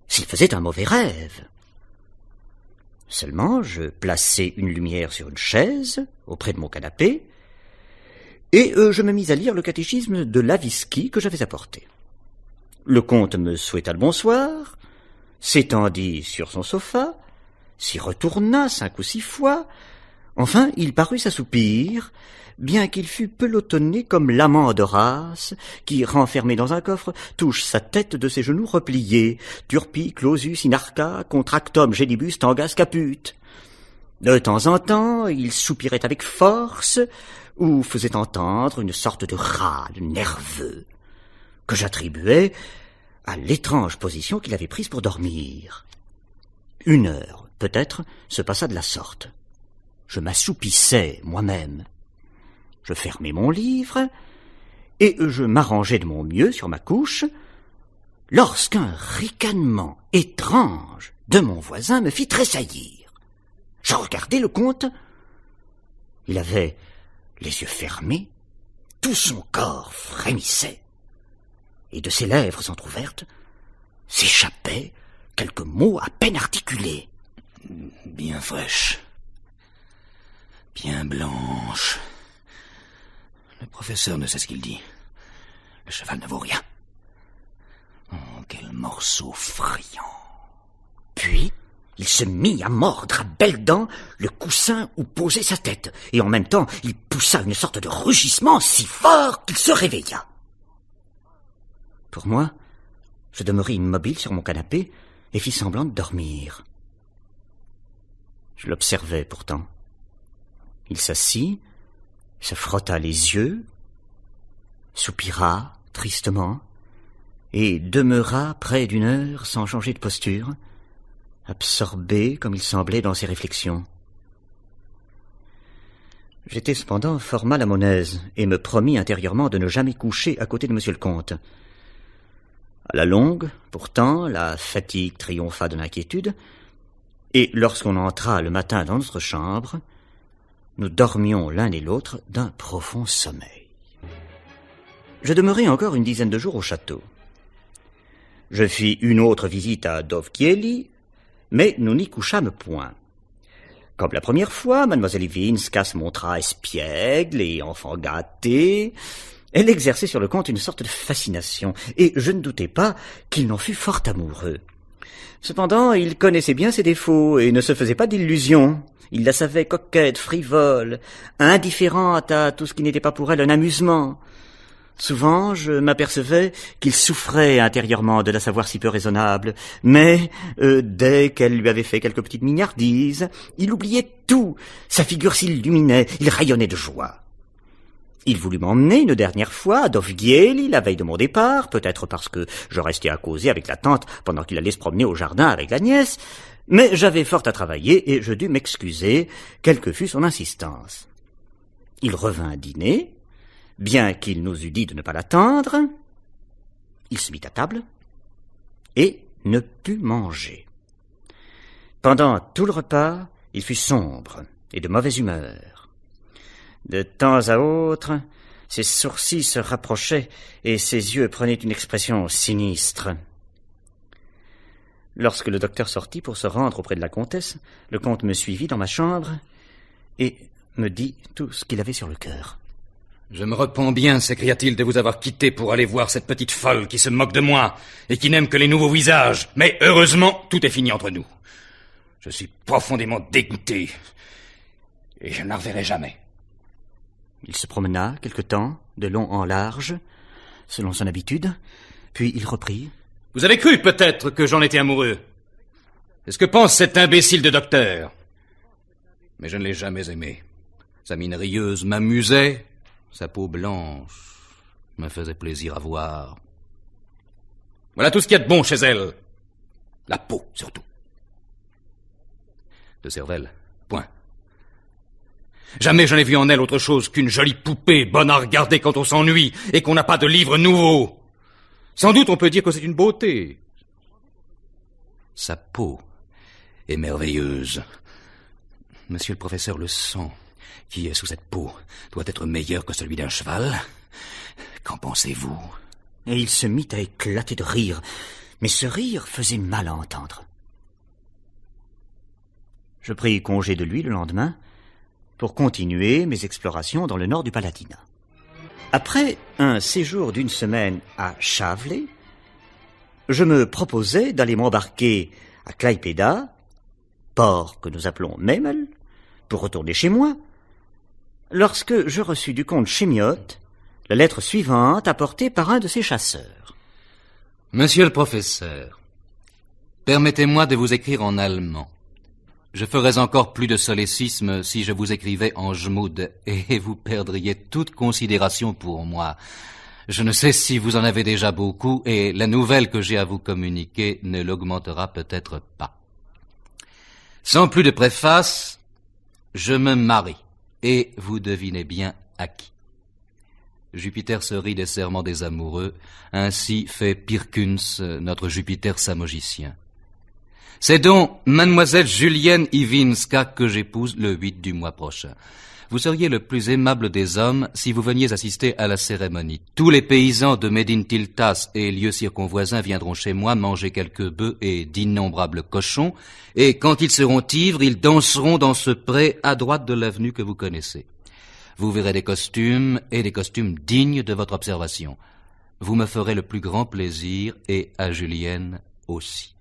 s'il faisait un mauvais rêve. Seulement, je plaçai une lumière sur une chaise, auprès de mon canapé, et je me mis à lire le catéchisme de Lavisky que j'avais apporté. Le comte me souhaita le bonsoir, s'étendit sur son sofa, s'y retourna 5 ou 6 fois, enfin il parut s'assoupir, bien qu'il fût pelotonné comme l'amant d'Horace, qui, renfermé dans un coffre, touche sa tête de ses genoux repliés, turpi clausus in arca contractum genibus tangas caput. De temps en temps, il soupirait avec force, ou faisait entendre une sorte de râle nerveux, que j'attribuais à l'étrange position qu'il avait prise pour dormir. 1 heure, peut-être, se passa de la sorte. Je m'assoupissais moi-même. Je fermai mon livre, et je m'arrangeai de mon mieux sur ma couche, lorsqu'un ricanement étrange de mon voisin me fit tressaillir. Je regardai le comte. Il avait les yeux fermés, tout son corps frémissait, et de ses lèvres entr'ouvertes s'échappaient quelques mots à peine articulés. Bien fraîche, bien blanche. Le professeur ne sait ce qu'il dit. Le cheval ne vaut rien. Oh, quel morceau friand. Puis, il se mit à mordre à belles dents le coussin où posait sa tête, et en même temps, il poussa une sorte de rugissement si fort qu'il se réveilla. Pour moi, je demeurai immobile sur mon canapé et fis semblant de dormir. Je l'observais pourtant. Il s'assit, se frotta les yeux, soupira tristement, et demeura près d'1 heure sans changer de posture, absorbé comme il semblait dans ses réflexions. J'étais cependant fort mal à mon aise, et me promis intérieurement de ne jamais coucher à côté de monsieur le comte. À la longue, pourtant, la fatigue triompha de l'inquiétude, et lorsqu'on entra le matin dans notre chambre, nous dormions l'un et l'autre d'un profond sommeil. Je demeurai encore 10 de jours au château. Je fis une autre visite à Dovkieli, mais nous n'y couchâmes point. Comme la première fois, mademoiselle Ivinska se montra espiègle et enfant gâté. Elle exerçait sur le comte une sorte de fascination, et je ne doutais pas qu'il n'en fût fort amoureux. Cependant, il connaissait bien ses défauts et ne se faisait pas d'illusions. Il la savait coquette, frivole, indifférente à tout ce qui n'était pas pour elle un amusement. Souvent, je m'apercevais qu'il souffrait intérieurement de la savoir si peu raisonnable, mais dès qu'elle lui avait fait quelques petites mignardises, il oubliait tout, sa figure s'illuminait, il rayonnait de joie. Il voulut m'emmener une dernière fois à Dovgieli, la veille de mon départ, peut-être parce que je restais à causer avec la tante pendant qu'il allait se promener au jardin avec la nièce, mais j'avais fort à travailler et je dus m'excuser, quelle que fût son insistance. Il revint dîner, bien qu'il nous eût dit de ne pas l'attendre. Il se mit à table et ne put manger. Pendant tout le repas, il fut sombre et de mauvaise humeur. De temps à autre, ses sourcils se rapprochaient et ses yeux prenaient une expression sinistre. Lorsque le docteur sortit pour se rendre auprès de la comtesse, le comte me suivit dans ma chambre et me dit tout ce qu'il avait sur le cœur. Je me repens bien, s'écria-t-il, de vous avoir quitté pour aller voir cette petite folle qui se moque de moi et qui n'aime que les nouveaux visages. Mais heureusement, tout est fini entre nous. Je suis profondément dégoûté et je ne la reverrai jamais. Il se promena quelque temps, de long en large, selon son habitude, puis il reprit. Vous avez cru peut-être que j'en étais amoureux. C'est ce que pense cet imbécile de docteur. Mais je ne l'ai jamais aimé. Sa mine rieuse m'amusait, sa peau blanche me faisait plaisir à voir. Voilà tout ce qu'il y a de bon chez elle. La peau, surtout. De cervelle, point. Jamais je n'ai vu en elle autre chose qu'une jolie poupée, bonne à regarder quand on s'ennuie et qu'on n'a pas de livre nouveau. Sans doute on peut dire que c'est une beauté. Sa peau est merveilleuse. Monsieur le professeur, le sang qui est sous cette peau doit être meilleur que celui d'un cheval. Qu'en pensez-vous? Et il se mit à éclater de rire, mais ce rire faisait mal à entendre. Je pris congé de lui le lendemain pour continuer mes explorations dans le nord du Palatinat. Après un séjour d'une semaine à Chavelais, je me proposais d'aller m'embarquer à Klaipėda, port que nous appelons Memel, pour retourner chez moi, lorsque je reçus du comte Chemiotte la lettre suivante apportée par un de ses chasseurs. Monsieur le professeur, permettez-moi de vous écrire en allemand. Je ferais encore plus de solécisme si je vous écrivais en Jmud, et vous perdriez toute considération pour moi. Je ne sais si vous en avez déjà beaucoup, et la nouvelle que j'ai à vous communiquer ne l'augmentera peut-être pas. Sans plus de préface, je me marie, et vous devinez bien à qui. Jupiter se rit des serments des amoureux, ainsi fait Pirkuns, notre Jupiter samogicien. C'est donc mademoiselle Julienne Iwinska que j'épouse le 8 du mois prochain. Vous seriez le plus aimable des hommes si vous veniez assister à la cérémonie. Tous les paysans de Médintiltas et lieux circonvoisins viendront chez moi manger quelques bœufs et d'innombrables cochons, et quand ils seront ivres, ils danseront dans ce pré à droite de l'avenue que vous connaissez. Vous verrez des costumes, et des costumes dignes de votre observation. Vous me ferez le plus grand plaisir, et à Julienne aussi.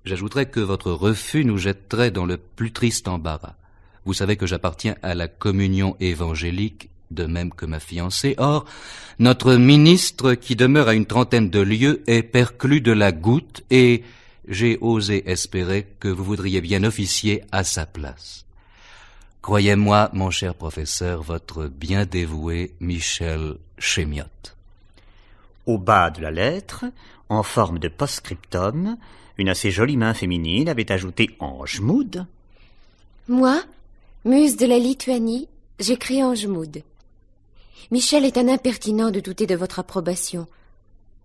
J'ajouterai que votre refus nous jetterait dans le plus triste embarras. Vous savez que j'appartiens à la communion évangélique, de même que ma fiancée. Or, notre ministre, qui demeure à une trentaine de lieues, est perclus de la goutte, et j'ai osé espérer que vous voudriez bien officier à sa place. Croyez-moi, mon cher professeur, votre bien dévoué Michel Chemiotte. Au bas de la lettre, en forme de post-scriptum, une assez jolie main féminine avait ajouté en Jmud. Moi, muse de la Lituanie, j'écris en Jmud. Michel est un impertinent de douter de votre approbation.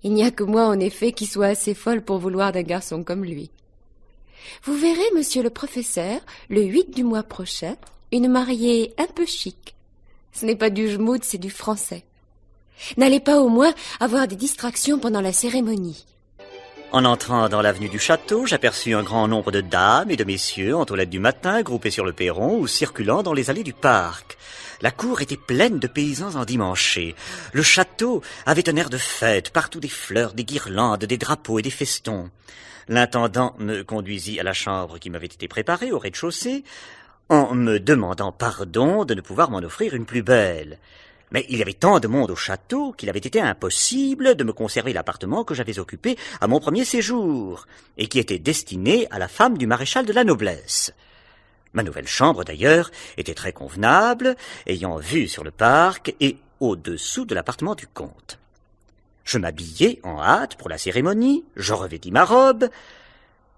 Il n'y a que moi, en effet, qui soit assez folle pour vouloir d'un garçon comme lui. Vous verrez, monsieur le professeur, le 8 du mois prochain, une mariée un peu chic. Ce n'est pas du Jmud, c'est du français. N'allez pas au moins avoir des distractions pendant la cérémonie. En entrant dans l'avenue du château, j'aperçus un grand nombre de dames et de messieurs en toilette du matin, groupés sur le perron ou circulant dans les allées du parc. La cour était pleine de paysans endimanchés. Le château avait un air de fête, partout des fleurs, des guirlandes, des drapeaux et des festons. L'intendant me conduisit à la chambre qui m'avait été préparée au rez-de-chaussée, en me demandant pardon de ne pouvoir m'en offrir une plus belle. Mais il y avait tant de monde au château qu'il avait été impossible de me conserver l'appartement que j'avais occupé à mon premier séjour, et qui était destiné à la femme du maréchal de la noblesse. Ma nouvelle chambre, d'ailleurs, était très convenable, ayant vue sur le parc et au-dessous de l'appartement du comte. Je m'habillai en hâte pour la cérémonie, je revêtis ma robe,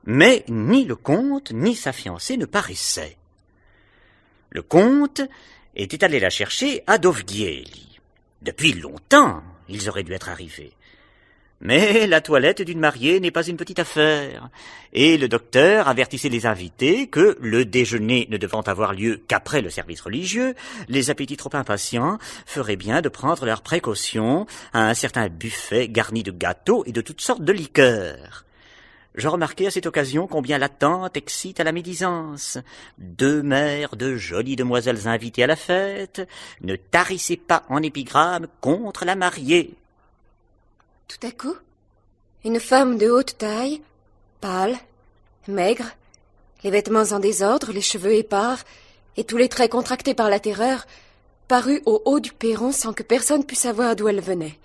mais ni le comte ni sa fiancée ne paraissaient. Le comte était allé la chercher à Dovgieli. Depuis longtemps, ils auraient dû être arrivés. Mais la toilette d'une mariée n'est pas une petite affaire, et le docteur avertissait les invités que, le déjeuner ne devant avoir lieu qu'après le service religieux, les appétits trop impatients feraient bien de prendre leurs précautions à un certain buffet garni de gâteaux et de toutes sortes de liqueurs. Je remarquai à cette occasion combien l'attente excite à la médisance. 2 mères de jolies demoiselles invitées à la fête ne tarissaient pas en épigramme contre la mariée. Tout à coup, une femme de haute taille, pâle, maigre, les vêtements en désordre, les cheveux épars et tous les traits contractés par la terreur, parut au haut du perron sans que personne pût savoir d'où elle venait.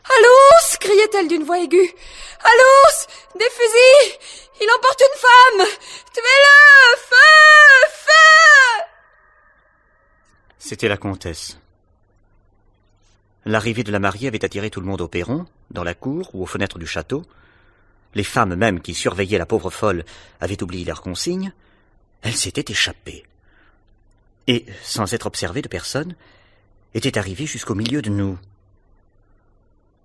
« Allons !» criait-elle d'une voix aiguë. « Allons ! Des fusils ! Il emporte une femme ! Tuez-le ! Feu ! Feu !» C'était la comtesse. L'arrivée de la mariée avait attiré tout le monde au perron, dans la cour ou aux fenêtres du château. Les femmes même qui surveillaient la pauvre folle avaient oublié leurs consignes. Elle s'était échappée. Et, sans être observée de personne, était arrivée jusqu'au milieu de nous.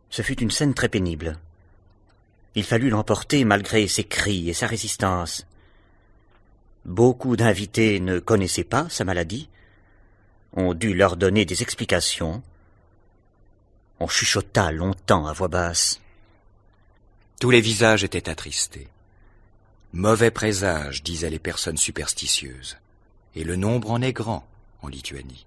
Ce fut une scène très pénible. Il fallut l'emporter malgré ses cris et sa résistance. Beaucoup d'invités ne connaissaient pas sa maladie. On dut leur donner des explications. On chuchota longtemps à voix basse. Tous les visages étaient attristés. Mauvais présage, disaient les personnes superstitieuses. Et le nombre en est grand en Lituanie.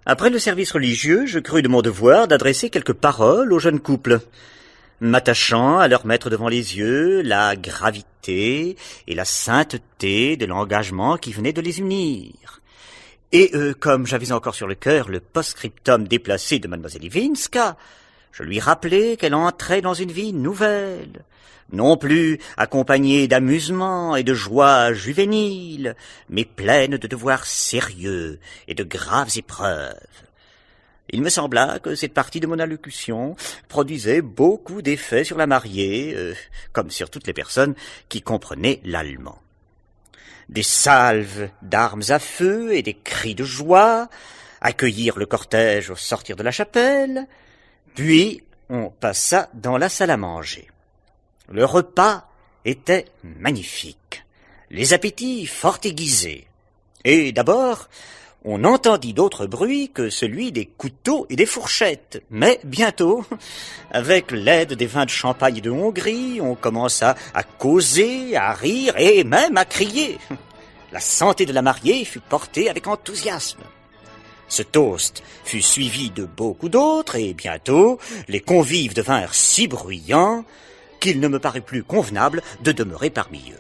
Après le service religieux, je crus de mon devoir d'adresser quelques paroles au jeune couple, m'attachant à leur mettre devant les yeux la gravité et la sainteté de l'engagement qui venait de les unir. Et comme j'avais encore sur le cœur le post-scriptum déplacé de Mademoiselle Iwinska, je lui rappelai qu'elle entrait dans une vie nouvelle, non plus accompagnée d'amusements et de joies juvéniles, mais pleine de devoirs sérieux et de graves épreuves. Il me sembla que cette partie de mon allocution produisait beaucoup d'effet sur la mariée, comme sur toutes les personnes qui comprenaient l'allemand. Des salves d'armes à feu et des cris de joie accueillirent le cortège au sortir de la chapelle, puis on passa dans la salle à manger. Le repas était magnifique, les appétits fort aiguisés, et d'abord on entendit d'autres bruits que celui des couteaux et des fourchettes. Mais bientôt, avec l'aide des vins de Champagne et de Hongrie, on commença à causer, à rire et même à crier. La santé de la mariée fut portée avec enthousiasme. Ce toast fut suivi de beaucoup d'autres, et bientôt les convives devinrent si bruyants qu'il ne me parut plus convenable de demeurer parmi eux.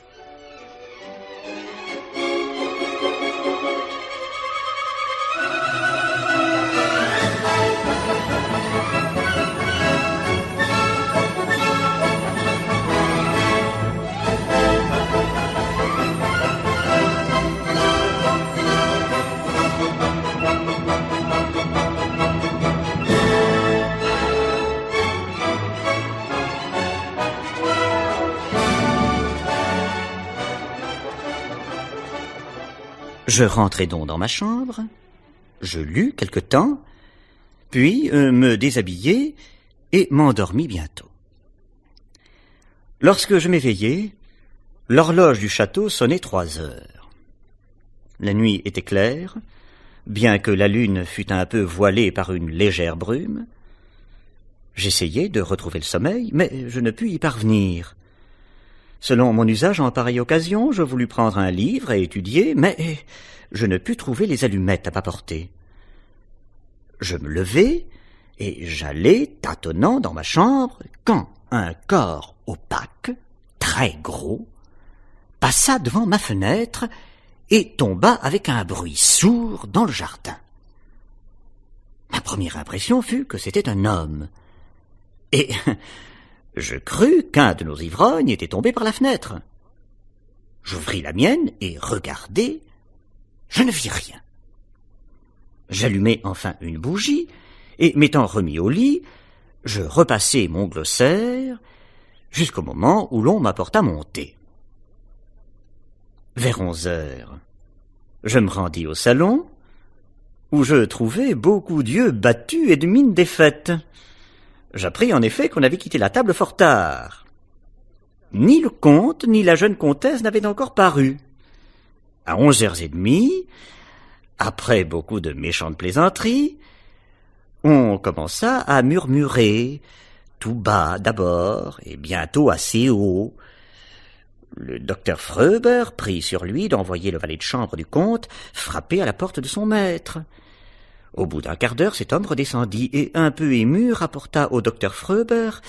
Je rentrai donc dans ma chambre, je lus quelque temps, puis me déshabillai et m'endormis bientôt. Lorsque je m'éveillai, l'horloge du château sonnait 3 heures. La nuit était claire, bien que la lune fût un peu voilée par une légère brume. J'essayai de retrouver le sommeil, mais je ne pus y parvenir. Selon mon usage en pareille occasion, je voulus prendre un livre et étudier, mais je ne pus trouver les allumettes à m'apporter. Je me levai et j'allai tâtonnant dans ma chambre quand un corps opaque, très gros, passa devant ma fenêtre et tomba avec un bruit sourd dans le jardin. Ma première impression fut que c'était un homme, et je crus qu'un de nos ivrognes était tombé par la fenêtre. J'ouvris la mienne et regardai, je ne vis rien. J'allumai enfin une bougie, et m'étant remis au lit, je repassai mon glossaire jusqu'au moment où l'on m'apporta mon thé. Vers 11 heures, je me rendis au salon, où je trouvai beaucoup d'yeux battus et de mines défaites. J'appris en effet qu'on avait quitté la table fort tard. Ni le comte ni la jeune comtesse n'avaient encore paru. À 11h30, après beaucoup de méchantes plaisanteries, on commença à murmurer, tout bas d'abord, et bientôt assez haut. Le docteur Fröber prit sur lui d'envoyer le valet de chambre du comte frapper à la porte de son maître. Au bout d'un quart d'heure, cet homme redescendit et, un peu ému, rapporta au docteur Fröber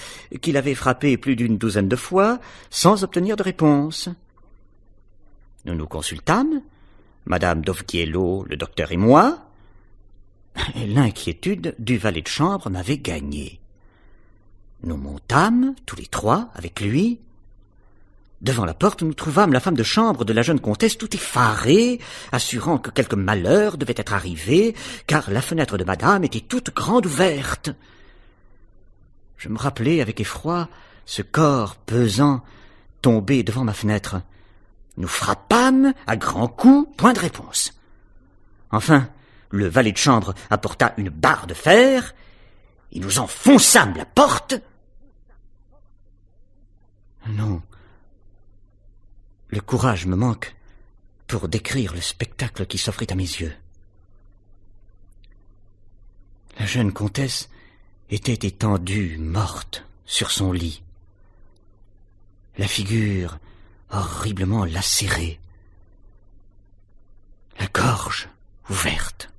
qu'il avait frappé plus d'une douzaine de fois sans obtenir de réponse. Nous nous consultâmes, Madame Dovgiello, le docteur et moi. L'inquiétude du valet de chambre m'avait gagné. Nous montâmes, tous les trois, avec lui. Devant la porte, nous trouvâmes la femme de chambre de la jeune comtesse tout effarée, assurant que quelque malheur devait être arrivé, car la fenêtre de madame était toute grande ouverte. Je me rappelai avec effroi ce corps pesant tombé devant ma fenêtre. Nous frappâmes à grands coups, point de réponse. Enfin, le valet de chambre apporta une barre de fer, et nous enfonçâmes la porte. Non. Le courage me manque pour décrire le spectacle qui s'offrit à mes yeux. La jeune comtesse était étendue, morte, sur son lit. La figure horriblement lacérée. La gorge ouverte.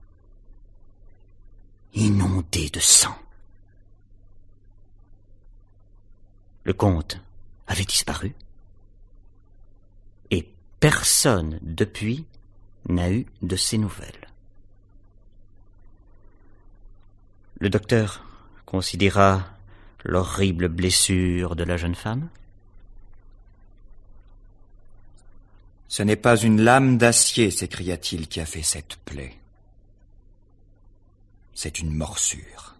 Inondée de sang. Le comte avait disparu. Et personne depuis n'a eu de ses nouvelles. Le docteur considéra l'horrible blessure de la jeune femme. « Ce n'est pas une lame d'acier, s'écria-t-il, qui a fait cette plaie. C'est une morsure. »